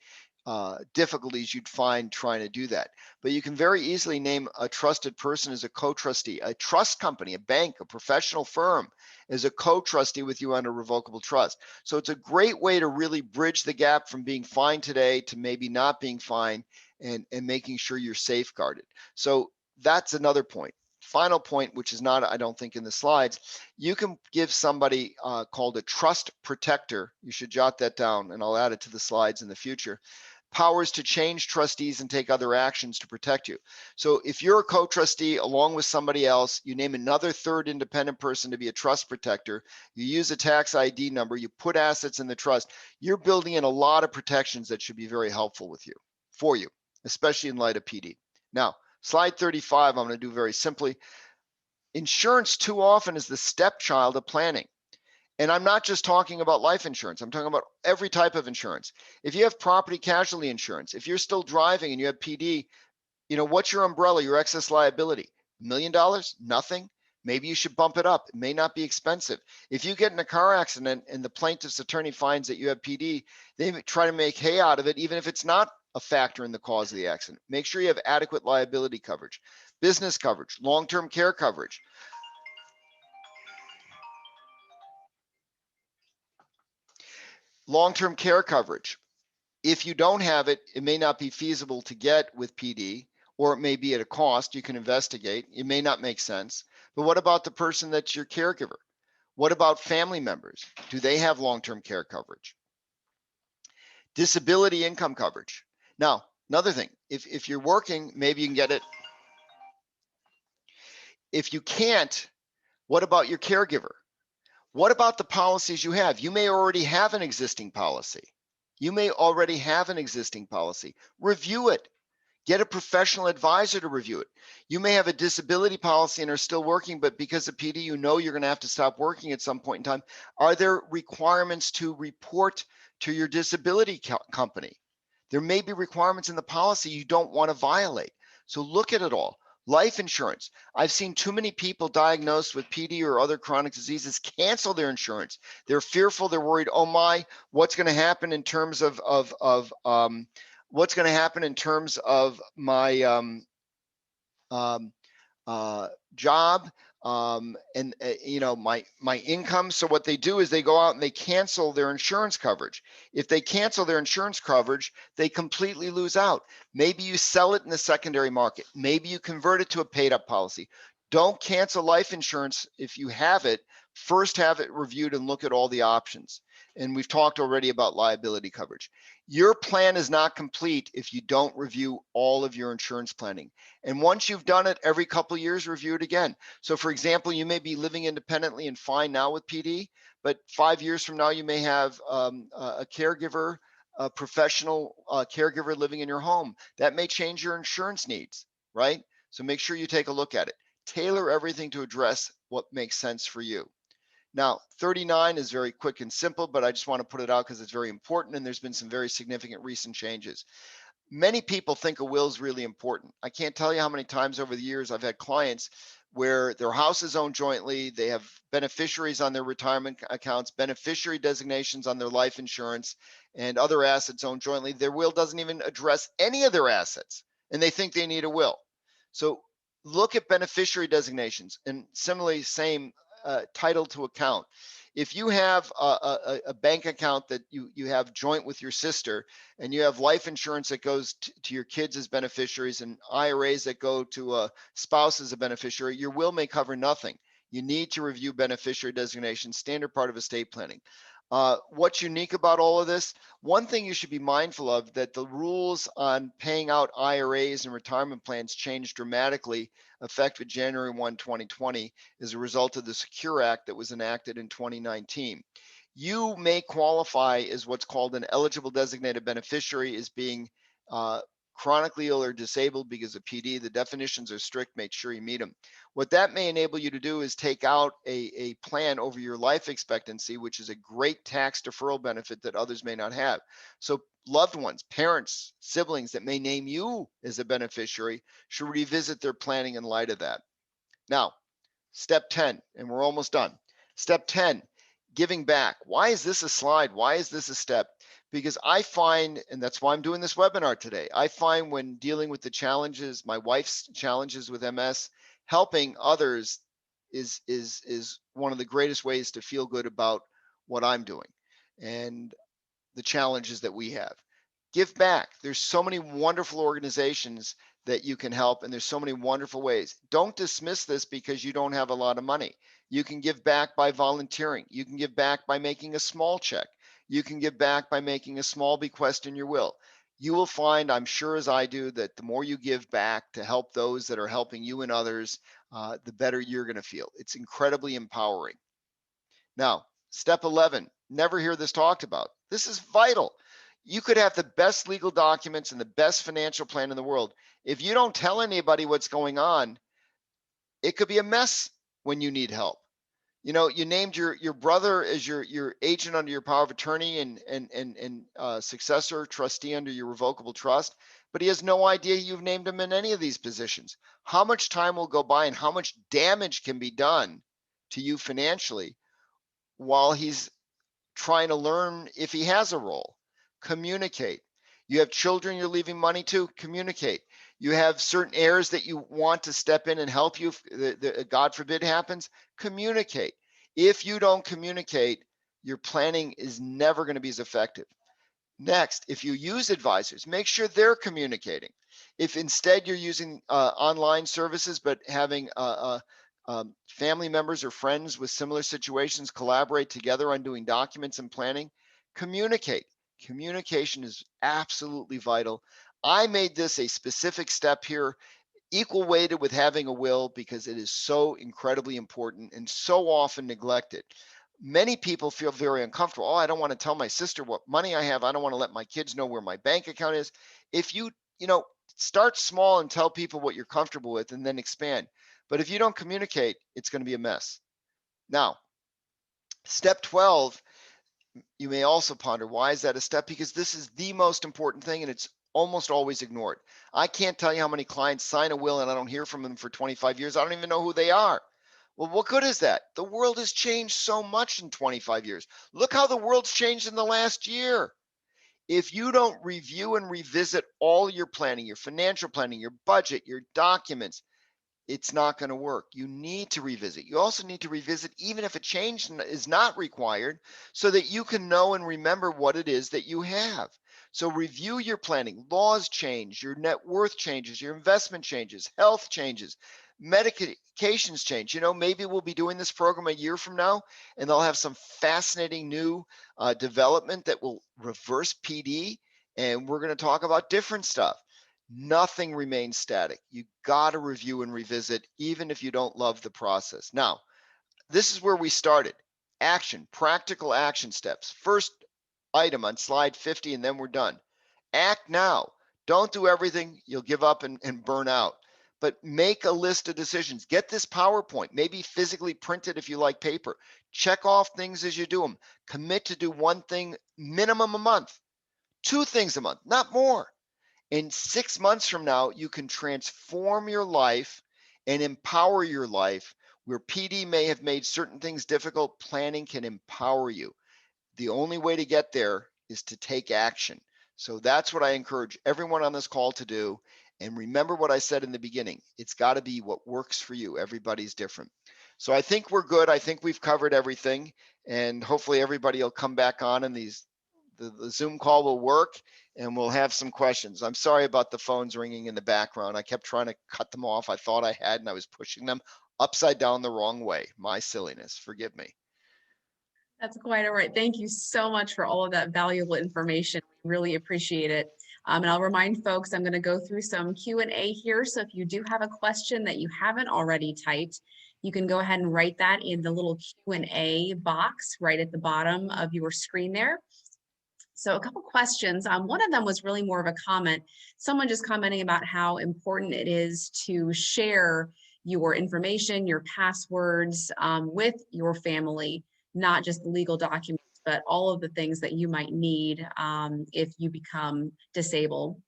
difficulties you'd find trying to do that. But you can very easily name a trusted person as a co-trustee, a trust company, a bank, a professional firm as a co-trustee with you under revocable trust. So it's a great way to really bridge the gap from being fine today to maybe not being fine, and making sure you're safeguarded. So that's another point. Final point, which is not, I don't think, in the slides, you can give somebody called a trust protector. You should jot that down, and I'll add it to the slides in the future. Powers to change trustees and take other actions to protect you. So if you're a co-trustee along with somebody else, you name another third independent person to be a trust protector, you use a tax ID number, you put assets in the trust, you're building in a lot of protections that should be very helpful for you, especially in light of PD. Now, slide 35, I'm going to do very simply. Insurance too often is the stepchild of planning. And I'm not just talking about life insurance. I'm talking about every type of insurance. If you have property casualty insurance, if you're still driving and you have PD, you know, what's your umbrella, your excess liability? $1 million? Nothing? Maybe you should bump it up. It may not be expensive. If you get in a car accident and the plaintiff's attorney finds that you have PD, they try to make hay out of it, even if it's not a factor in the cause of the accident. Make sure you have adequate liability coverage, business coverage, long-term care coverage. Long-term care coverage. If you don't have it, it may not be feasible to get with PD, or it may be at a cost. You can investigate. It may not make sense. But what about the person that's your caregiver? What about family members? Do they have long-term care coverage? Disability income coverage. Now, another thing, if you're working, maybe you can get it. If you can't, what about your caregiver? What about the policies you have? You may already have an existing policy. Review it. Get a professional advisor to review it. You may have a disability policy and are still working, but because of PD, you know you're going to have to stop working at some point in time. Are there requirements to report to your disability company? There may be requirements in the policy you don't want to violate. So look at it all. Life insurance. I've seen too many people diagnosed with PD or other chronic diseases cancel their insurance. They're fearful. They're worried. Oh my, what's going to happen in terms of what's going to happen in terms of my job and you know, my income. So what they do is they go out and they cancel their insurance coverage. If they cancel their insurance coverage, they completely lose out. Maybe you sell it in the secondary market. Maybe you convert it to a paid up policy. Don't cancel life insurance if you have it. First, have it reviewed and look at all the options. And we've talked already about liability coverage. Your plan is not complete if you don't review all of your insurance planning. And once you've done it, every couple of years, review it again. So for example, you may be living independently and fine now with PD, but 5 years from now, you may have a caregiver, a professional caregiver living in your home. That may change your insurance needs, right? So make sure you take a look at it. Tailor everything to address what makes sense for you. Now, 39 is very quick and simple, but I just want to put it out because it's very important, and there's been some very significant recent changes. Many people think a will is really important. I can't tell you how many times over the years I've had clients where their house is owned jointly, they have beneficiaries on their retirement accounts, beneficiary designations on their life insurance, and other assets owned jointly. Their will doesn't even address any of their assets. and they think they need a will. So look at beneficiary designations, and similarly, same title to account. If you have a bank account that you have joint with your sister, and you have life insurance that goes to your kids as beneficiaries, and IRAs that go to a spouse as a beneficiary, your will may cover nothing. You need to review beneficiary designation, standard part of estate planning. What's unique about all of this? One thing you should be mindful of, that the rules on paying out IRAs and retirement plans changed dramatically effective January 1, 2020, as a result of the Secure Act that was enacted in 2019. You may qualify as what's called an eligible designated beneficiary, as being chronically ill or disabled because of PD. The definitions are strict, make sure you meet them. What that may enable you to do is take out a plan over your life expectancy, which is a great tax deferral benefit that others may not have. So loved ones, parents, siblings that may name you as a beneficiary should revisit their planning in light of that. Now, step 10, and we're almost done. Step 10, giving back. Why is this a slide? Why is this a step? Because I find, and that's why I'm doing this webinar today, I find when dealing with the challenges, my wife's challenges with MS, helping others is one of the greatest ways to feel good about what I'm doing and the challenges that we have. Give back. There's so many wonderful organizations that you can help, and there's so many wonderful ways. Don't dismiss this because you don't have a lot of money. You can give back by volunteering. You can give back by making a small check. You can give back by making a small bequest in your will. You will find, I'm sure as I do, that the more you give back to help those that are helping you and others, the better you're going to feel. It's incredibly empowering. Now, step 11, never hear this talked about. This is vital. You could have the best legal documents and the best financial plan in the world. If you don't tell anybody what's going on, it could be a mess when you need help. You know, you named your brother as your agent under your power of attorney and successor trustee under your revocable trust, but he has no idea you've named him in any of these positions. How much time will go by and how much damage can be done to you financially while he's trying to learn if he has a role? Communicate. You have children you're leaving money to? Communicate. You have certain heirs that you want to step in and help you if God forbid happens? Communicate. If you don't communicate, your planning is never going to be as effective. Next, if you use advisors, make sure they're communicating. If instead you're using online services, but having family members or friends with similar situations collaborate together on doing documents and planning, communicate. Communication is absolutely vital. I made this a specific step here, equal weighted with having a will, because it is so incredibly important and so often neglected. Many people feel very uncomfortable. Oh, I don't want to tell my sister what money I have. I don't want to let my kids know where my bank account is. If you start small and tell people what you're comfortable with and then expand. But if you don't communicate, it's going to be a mess. Now, step 12, you may also ponder, why is that a step? Because this is the most important thing and it's almost always ignored. I can't tell you how many clients sign a will and I don't hear from them for 25 years. I don't even know who they are. Well, what good is that? The world has changed so much in 25 years. Look how the world's changed in the last year. If you don't review and revisit all your planning, your financial planning, your budget, your documents, it's not going to work. You need to revisit. You also need to revisit even if a change is not required, so that you can know and remember what it is that you have. So review your planning. Laws change, your net worth changes, your investment changes, health changes, medications change. Maybe we'll be doing this program a year from now and they'll have some fascinating new development that will reverse PD, and we're going to talk about different stuff. Nothing remains static. You got to review and revisit, even if you don't love the process. Now, this is where we started. Action, practical action steps. First item on slide 50, and then we're done. Act now. Don't do everything. You'll give up and burn out. But make a list of decisions. Get this PowerPoint. Maybe physically print it if you like paper. Check off things as you do them. Commit to do one thing minimum a month. 2 things a month, not more. In 6 months from now, you can transform your life and empower your life. Where PD may have made certain things difficult, planning can empower you. The only way to get there is to take action. So that's what I encourage everyone on this call to do. And remember what I said in the beginning, it's got to be what works for you. Everybody's different. So I think we're good. I think we've covered everything, and hopefully everybody will come back on and the Zoom call will work and we'll have some questions. I'm sorry about the phones ringing in the background. I kept trying to cut them off. I thought I had, and I was pushing them upside down the wrong way. My silliness, forgive me. That's quite all right. Thank you so much for all of that valuable information. We really appreciate it. And I'll remind folks, I'm going to go through some Q&A here. So if you do have a question that you haven't already typed, you can go ahead and write that in the little Q&A box right at the bottom of your screen there. So a couple questions. One of them was really more of a comment. Someone just commenting about how important it is to share your information, your passwords with your family, not just the legal documents, but all of the things that you might need if you become disabled.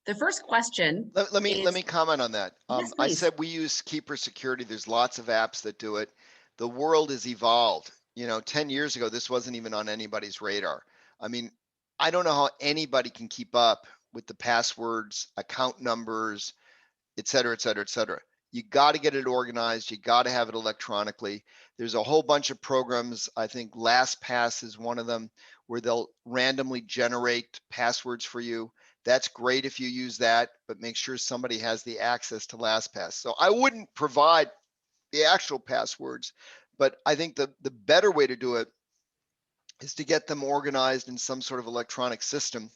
The first question Let me is, comment on that. yes, I please. said we use Keeper Security. There's lots of apps that do it. The world has evolved. 10 years ago, this wasn't even on anybody's radar. I mean, I don't know how anybody can keep up with the passwords, account numbers, et cetera, et cetera, et cetera. You got to get it organized. You got to have it electronically. There's a whole bunch of programs. I think LastPass is one of them where they'll randomly generate passwords for you. That's great if you use that, but make sure somebody has the access to LastPass. So I wouldn't provide the actual passwords, but I think the better way to do it is to get them organized in some sort of electronic system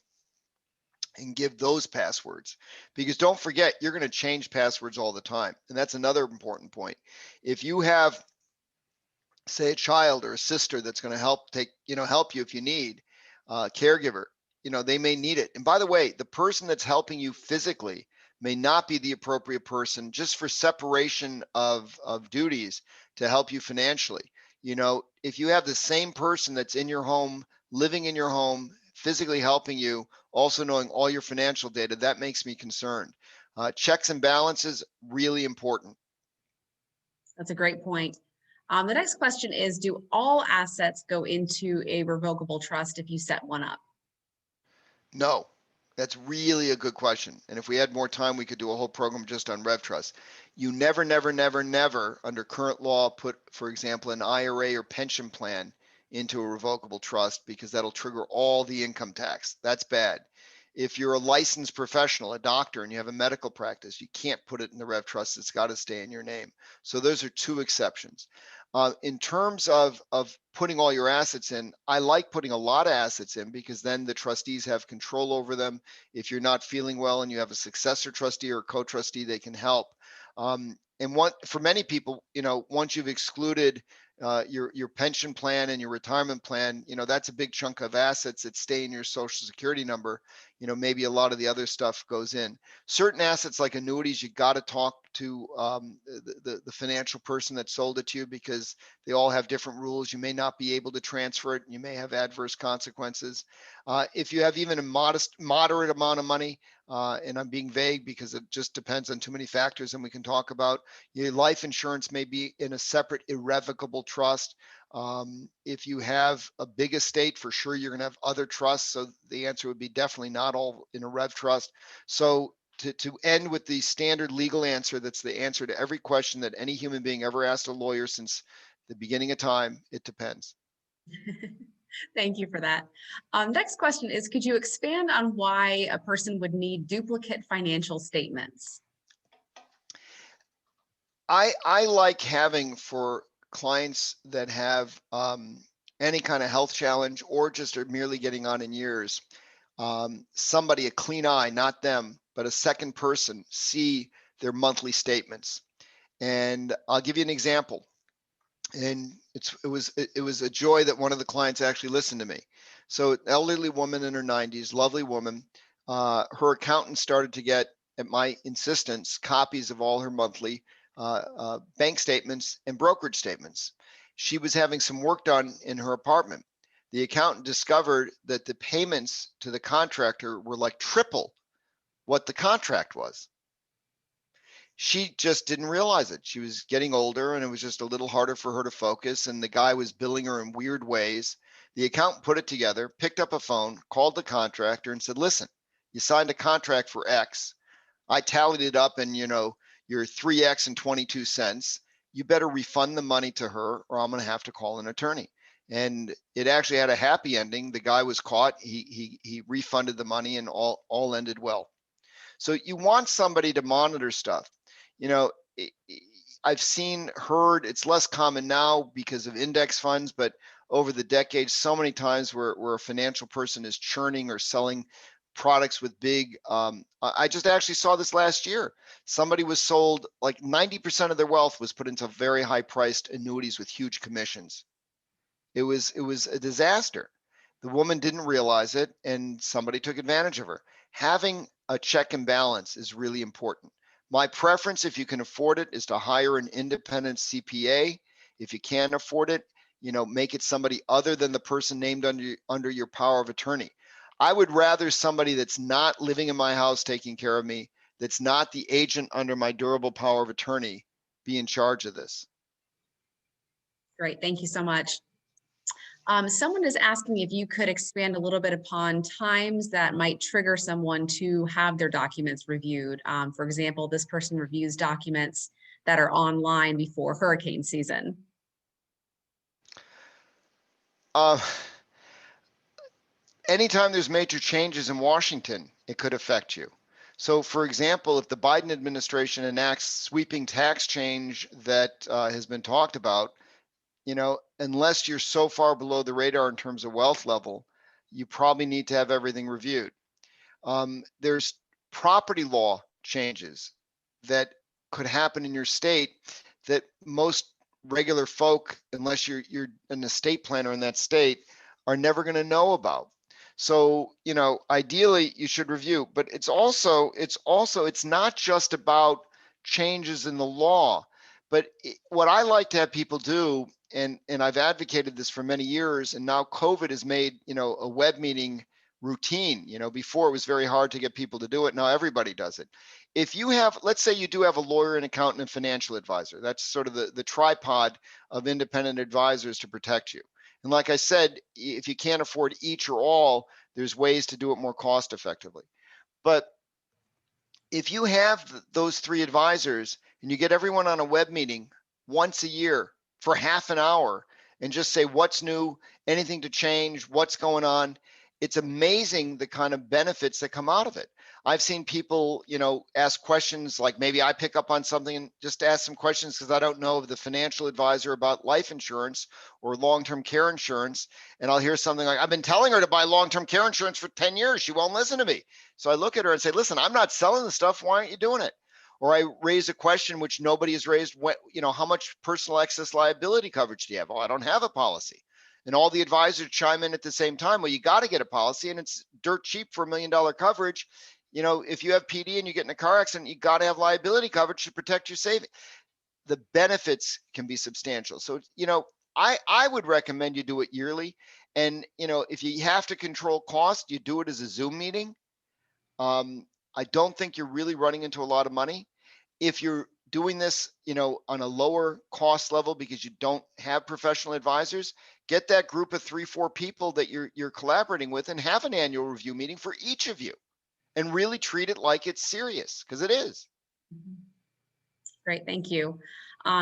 and give those passwords, because don't forget, you're going to change passwords all the time. And that's another important point. If you have, say, a child or a sister that's going to help you if you need caregiver, they may need it. And by the way, the person that's helping you physically may not be the appropriate person just for separation of duties to help you financially. If you have the same person that's in your home, living in your home, physically helping you, also knowing all your financial data, that makes me concerned. Checks and balances, really important. That's a great point. The next question is, do all assets go into a revocable trust if you set one up? No, that's really a good question. And if we had more time, we could do a whole program just on Rev Trust. You never, never, never, never, under current law, put, for example, an IRA or pension plan into a revocable trust, because that'll trigger all the income tax. That's bad. If you're a licensed professional, a doctor, and you have a medical practice, you can't put it in the Rev Trust. It's got to stay in your name. So those are two exceptions. In terms of putting all your assets in, I like putting a lot of assets in, because then the trustees have control over them. If you're not feeling well and you have a successor trustee or co-trustee, they can help. For many people, once you've excluded your pension plan and your retirement plan, that's a big chunk of assets that stay in your Social Security number. Maybe a lot of the other stuff goes in. Certain assets like annuities, you got to talk to the financial person that sold it to you, because they all have different rules. You may not be able to transfer it, and you may have adverse consequences. If you have even a moderate amount of money, and I'm being vague because it just depends on too many factors, and we can talk about your life insurance may be in a separate irrevocable trust. If you have a big estate, for sure you're going to have other trusts. So the answer would be definitely not all in a Rev Trust. So to end with the standard legal answer, that's the answer to every question that any human being ever asked a lawyer since the beginning of time, it depends. Thank you for that. Next question is, could you expand on why a person would need duplicate financial statements? I like having, for clients that have any kind of health challenge or just are merely getting on in years, somebody, a clean eye, not them, but a second person, see their monthly statements. And I'll give you an example. And it was a joy that one of the clients actually listened to me. So an elderly woman in her 90s, lovely woman, her accountant started to get, at my insistence, copies of all her monthly bank statements and brokerage statements. She was having some work done in her apartment. The accountant discovered that the payments to the contractor were like triple what the contract was. She just didn't realize it. She was getting older and it was just a little harder for her to focus, and the guy was billing her in weird ways. The accountant put it together, picked up a phone, called the contractor and said, listen, you signed a contract for X. I tallied it up and you're 3x and 22 cents. You better refund the money to her or I'm going to have to call an attorney. And it actually had a happy ending. The guy was caught. He refunded the money and all ended well. So you want somebody to monitor stuff. I've heard, it's less common now because of index funds, but over the decades, so many times where a financial person is churning or selling products with big, I just actually saw this last year. Somebody was sold, like 90% of their wealth was put into very high priced annuities with huge commissions. It was a disaster. The woman didn't realize it and somebody took advantage of her. Having a check and balance is really important. My preference, if you can afford it, is to hire an independent CPA. If you can't afford it, make it somebody other than the person named under your power of attorney. I would rather somebody that's not living in my house taking care of me, that's not the agent under my durable power of attorney, be in charge of this. Great, thank you so much. Someone is asking if you could expand a little bit upon times that might trigger someone to have their documents reviewed. For example, this person reviews documents that are online before hurricane season. Anytime there's major changes in Washington, it could affect you. So for example, if the Biden administration enacts sweeping tax change that has been talked about, unless you're so far below the radar in terms of wealth level, you probably need to have everything reviewed. There's property law changes that could happen in your state that most regular folk, unless you're an estate planner in that state, are never going to know about. So, ideally you should review, but it's not just about changes in the law, but what I like to have people do, and I've advocated this for many years, and now COVID has made, a web meeting routine. Before it was very hard to get people to do it. Now everybody does it. If you have, let's say you do have a lawyer, an accountant, and financial advisor, that's sort of the tripod of independent advisors to protect you. And like I said, if you can't afford each or all, there's ways to do it more cost effectively. But if you have those three advisors and you get everyone on a web meeting once a year for half an hour and just say what's new, anything to change, what's going on, it's amazing the kind of benefits that come out of it. I've seen people, ask questions like maybe I pick up on something and just ask some questions because I don't know of the financial advisor about life insurance or long-term care insurance. And I'll hear something like, I've been telling her to buy long-term care insurance for 10 years. She won't listen to me. So I look at her and say, listen, I'm not selling the stuff. Why aren't you doing it? Or I raise a question which nobody has raised. How much personal excess liability coverage do you have? Oh, I don't have a policy. And all the advisors chime in at the same time. Well, you got to get a policy and it's dirt cheap for $1 million coverage. If you have PD and you get in a car accident, you got to have liability coverage to protect your savings. The benefits can be substantial. So, I would recommend you do it yearly. And, if you have to control cost, you do it as a Zoom meeting. I don't think you're really running into a lot of money. If you're doing this, on a lower cost level because you don't have professional advisors, get that group of 3-4 people that you're collaborating with and have an annual review meeting for each of you and really treat it like it's serious, because it is. Great, thank you.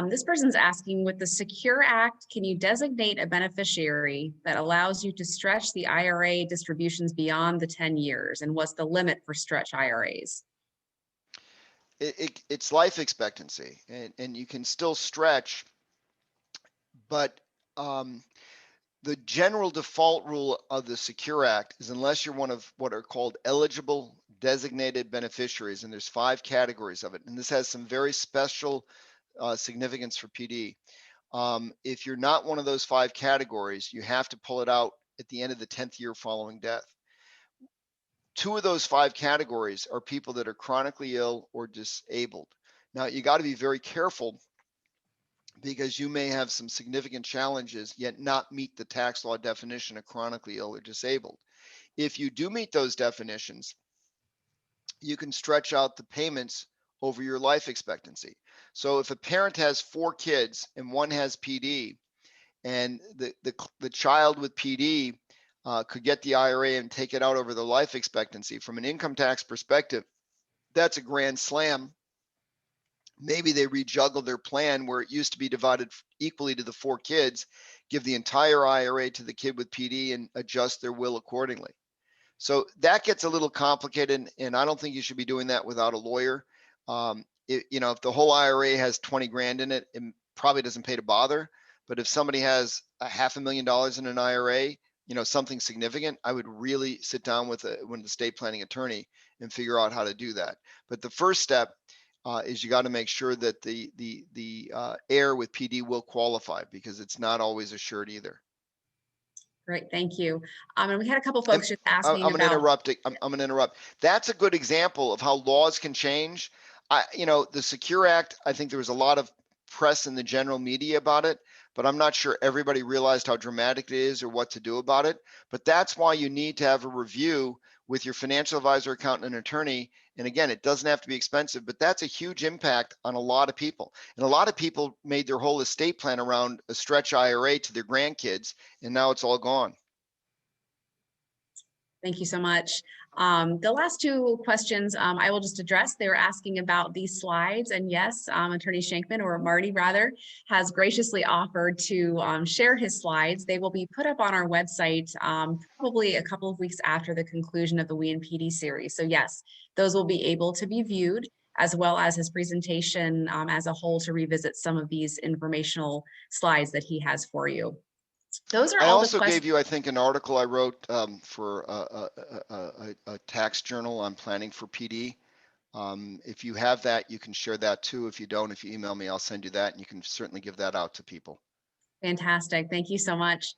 This person's asking, with the Secure Act, can you designate a beneficiary that allows you to stretch the IRA distributions beyond the 10 years? And what's the limit for stretch IRAs? It's life expectancy, and you can still stretch, but the general default rule of the Secure Act is unless you're one of what are called eligible designated beneficiaries, and there's 5 categories of it, and this has some very special significance for PD. If you're not one of those 5 categories, you have to pull it out at the end of the 10th year following death. 2 of those 5 categories are people that are chronically ill or disabled. Now, you got to be very careful because you may have some significant challenges yet not meet the tax law definition of chronically ill or disabled. If you do meet those definitions, you can stretch out the payments over your life expectancy. So if a parent has 4 kids and one has PD, and the child with PD could get the IRA and take it out over the life expectancy, from an income tax perspective, that's a grand slam. Maybe they rejuggle their plan where it used to be divided equally to the 4 kids, give the entire IRA to the kid with PD and adjust their will accordingly. So that gets a little complicated, and I don't think you should be doing that without a lawyer. If the whole IRA has 20 grand in it, it probably doesn't pay to bother. But if somebody has $500,000 in an IRA, something significant, I would really sit down with an estate planning attorney and figure out how to do that. But the first step is you got to make sure that the heir with PD will qualify, because it's not always assured either. Great, thank you. And we had a couple folks just asking I'm going to about. interrupt. I'm going to interrupt. That's a good example of how laws can change. The Secure Act, I think there was a lot of press in the general media about it, but I'm not sure everybody realized how dramatic it is or what to do about it. But that's why you need to have a review with your financial advisor, accountant, and attorney. And again, it doesn't have to be expensive, but that's a huge impact on a lot of people. And a lot of people made their whole estate plan around a stretch IRA to their grandkids, and now it's all gone. Thank you so much. The last 2 questions I will just address. They were asking about these slides, and yes, Attorney Skenkman, or Marty rather, has graciously offered to share his slides. They will be put up on our website probably a couple of weeks after the conclusion of the We and PD series. So yes, those will be able to be viewed, as well as his presentation as a whole, to revisit some of these informational slides that he has for you. Those are I all also the gave you, I think, an article I wrote for a tax journal on planning for PD. If you have that, you can share that too. If you don't, if you email me, I'll send you that, and you can certainly give that out to people. Fantastic. Thank you so much.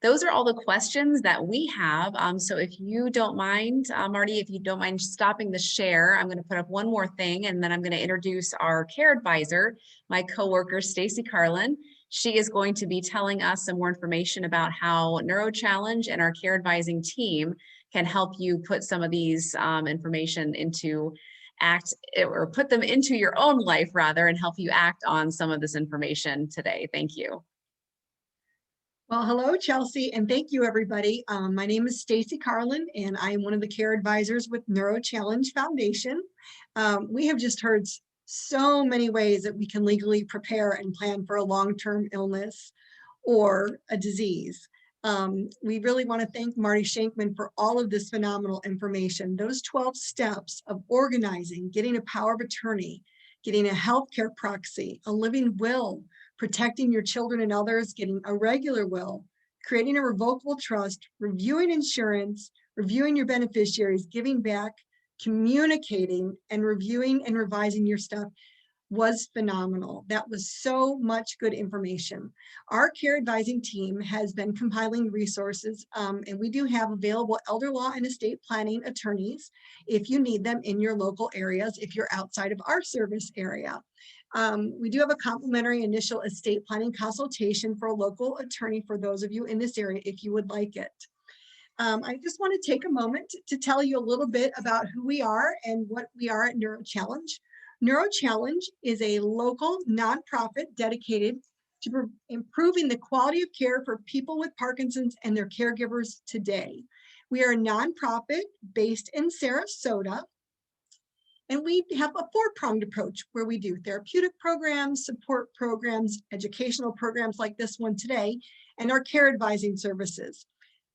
Those are all the questions that we have. So if you don't mind, Marty, if you don't mind stopping the share, I'm going to put up one more thing, and then I'm going to introduce our care advisor, my coworker, Stacy Carlin. She is going to be telling us some more information about how NeuroChallenge and our care advising team can help you put some of these information into or put them into your own life rather, and help you act on some of this information today. Thank you. Well, hello, Chelsea, and thank you, everybody. My name is Stacy Carlin, and I am one of the care advisors with NeuroChallenge Foundation. We have just heard so many ways that we can legally prepare and plan for a long-term illness or a disease. We really want to thank Marty Skenkman for all of this phenomenal information. Those 12 steps of organizing, getting a power of attorney, getting a healthcare proxy, a living will, protecting your children and others, getting a regular will, creating a revocable trust, reviewing insurance, reviewing your beneficiaries, giving back, communicating, and reviewing and revising your stuff was phenomenal. That was so much good information. Our care advising team has been compiling resources, and we do have available elder law and estate planning attorneys if you need them in your local areas, if you're outside of our service area. We do have a complimentary initial estate planning consultation for a local attorney for those of you in this area if you would like it. I just want to take a moment to tell you a little bit about who we are and what we are at NeuroChallenge. NeuroChallenge is a local nonprofit dedicated to improving the quality of care for people with Parkinson's and their caregivers today. We are a nonprofit based in Sarasota, and we have a 4-pronged approach where we do therapeutic programs, support programs, educational programs like this one today, and our care advising services.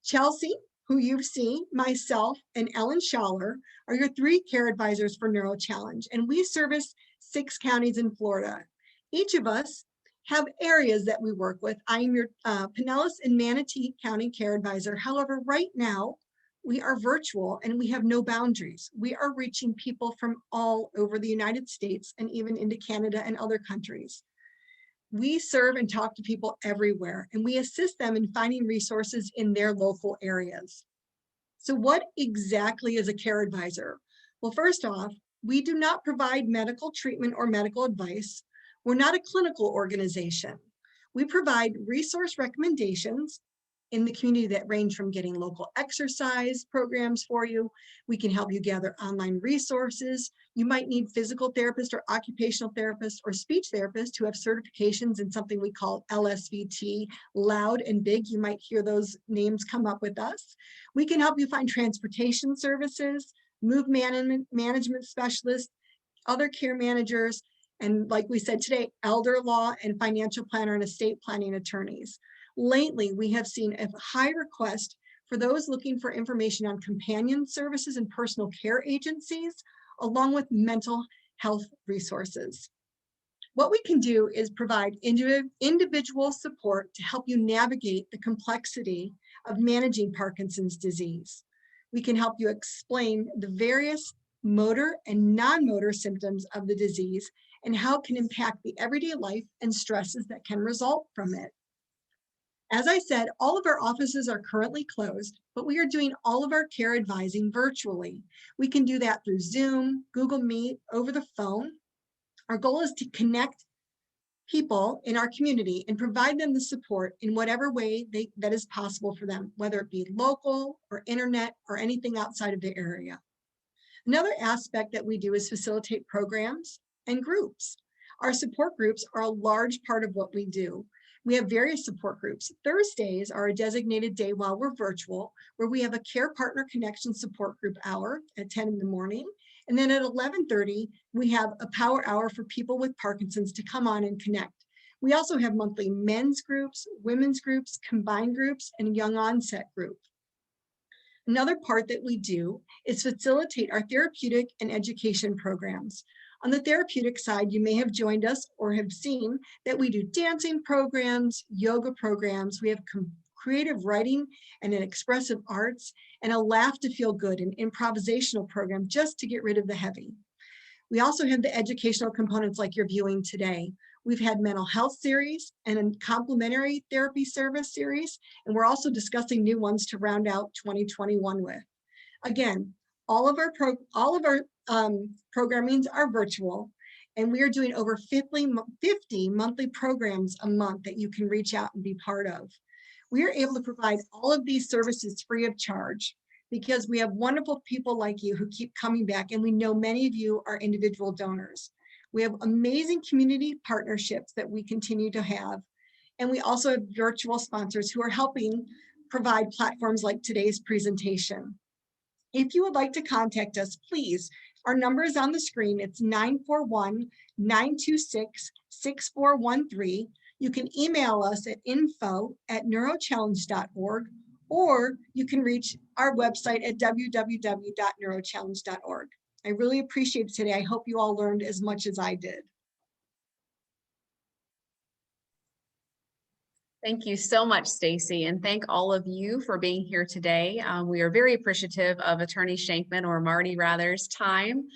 Chelsea, who you've seen, myself, and Ellen Schaller are your 3 care advisors for NeuroChallenge, and we service 6 counties in Florida. Each of us have areas that we work with. I am your Pinellas and Manatee County care advisor. However, right now, we are virtual and we have no boundaries. We are reaching people from all over the United States and even into Canada and other countries. We serve and talk to people everywhere, and we assist them in finding resources in their local areas. So what exactly is a care advisor? Well, first off, we do not provide medical treatment or medical advice. We're not a clinical organization. We provide resource recommendations in the community that range from getting local exercise programs for you. We can help you gather online resources. You might need physical therapists or occupational therapists or speech therapists who have certifications in something we call LSVT, loud and big. You might hear those names come up with us. We can help you find transportation services, move management specialists, other care managers, and like we said today, elder law and financial planner and estate planning attorneys. Lately, we have seen a high request for those looking for information on companion services and personal care agencies, along with mental health resources. What we can do is provide individual support to help you navigate the complexity of managing Parkinson's disease. We can help you explain the various motor and non-motor symptoms of the disease and how it can impact the everyday life and stresses that can result from it. As I said, all of our offices are currently closed, but we are doing all of our care advising virtually. We can do that through Zoom, Google Meet, over the phone. Our goal is to connect people in our community and provide them the support in whatever way that is possible for them, whether it be local or internet or anything outside of the area. Another aspect that we do is facilitate programs and groups. Our support groups are a large part of what we do. We have various support groups. Thursdays are a designated day while we're virtual, where we have a Care Partner Connection support group hour at 10 in the morning. And then at 11:30, we have a power hour for people with Parkinson's to come on and connect. We also have monthly men's groups, women's groups, combined groups, and a young onset group. Another part that we do is facilitate our therapeutic and education programs. On the therapeutic side, you may have joined us or have seen that we do dancing programs, yoga programs. We have creative writing and an expressive arts and a laugh to feel good, an improvisational program just to get rid of the heavy. We also have the educational components like you're viewing today. We've had mental health series and a complementary therapy service series, and we're also discussing new ones to round out 2021 with. Again, all of our programmings are virtual, and we are doing over 50 monthly programs a month that you can reach out and be part of. We are able to provide all of these services free of charge because we have wonderful people like you who keep coming back, and we know many of you are individual donors. We have amazing community partnerships that we continue to have, and we also have virtual sponsors who are helping provide platforms like today's presentation. If you would like to contact us, please, our number is on the screen. It's 941-926-6413. You can email us at info@neurochallenge.org, or you can reach our website at www.neurochallenge.org. I really appreciate it today. I hope you all learned as much as I did. Thank you so much, Stacy, and thank all of you for being here today. We are very appreciative of Attorney Skenkman, or Marty rather's time.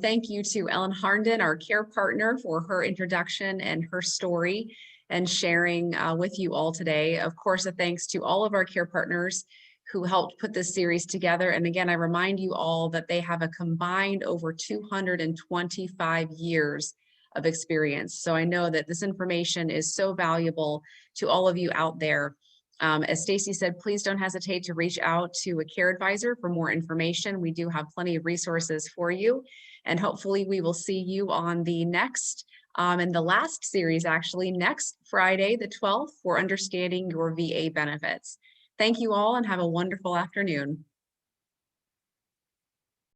Thank you to Ellen Harnden, our care partner, for her introduction and her story and sharing with you all today. Of course, a thanks to all of our care partners who helped put this series together. And again, I remind you all that they have a combined over 225 years of experience. So I know that this information is so valuable to all of you out there. As Stacy said, please don't hesitate to reach out to a care advisor for more information. We do have plenty of resources for you. And hopefully we will see you on the next and the last series, actually, next Friday, the 12th, for understanding your VA benefits. Thank you all and have a wonderful afternoon.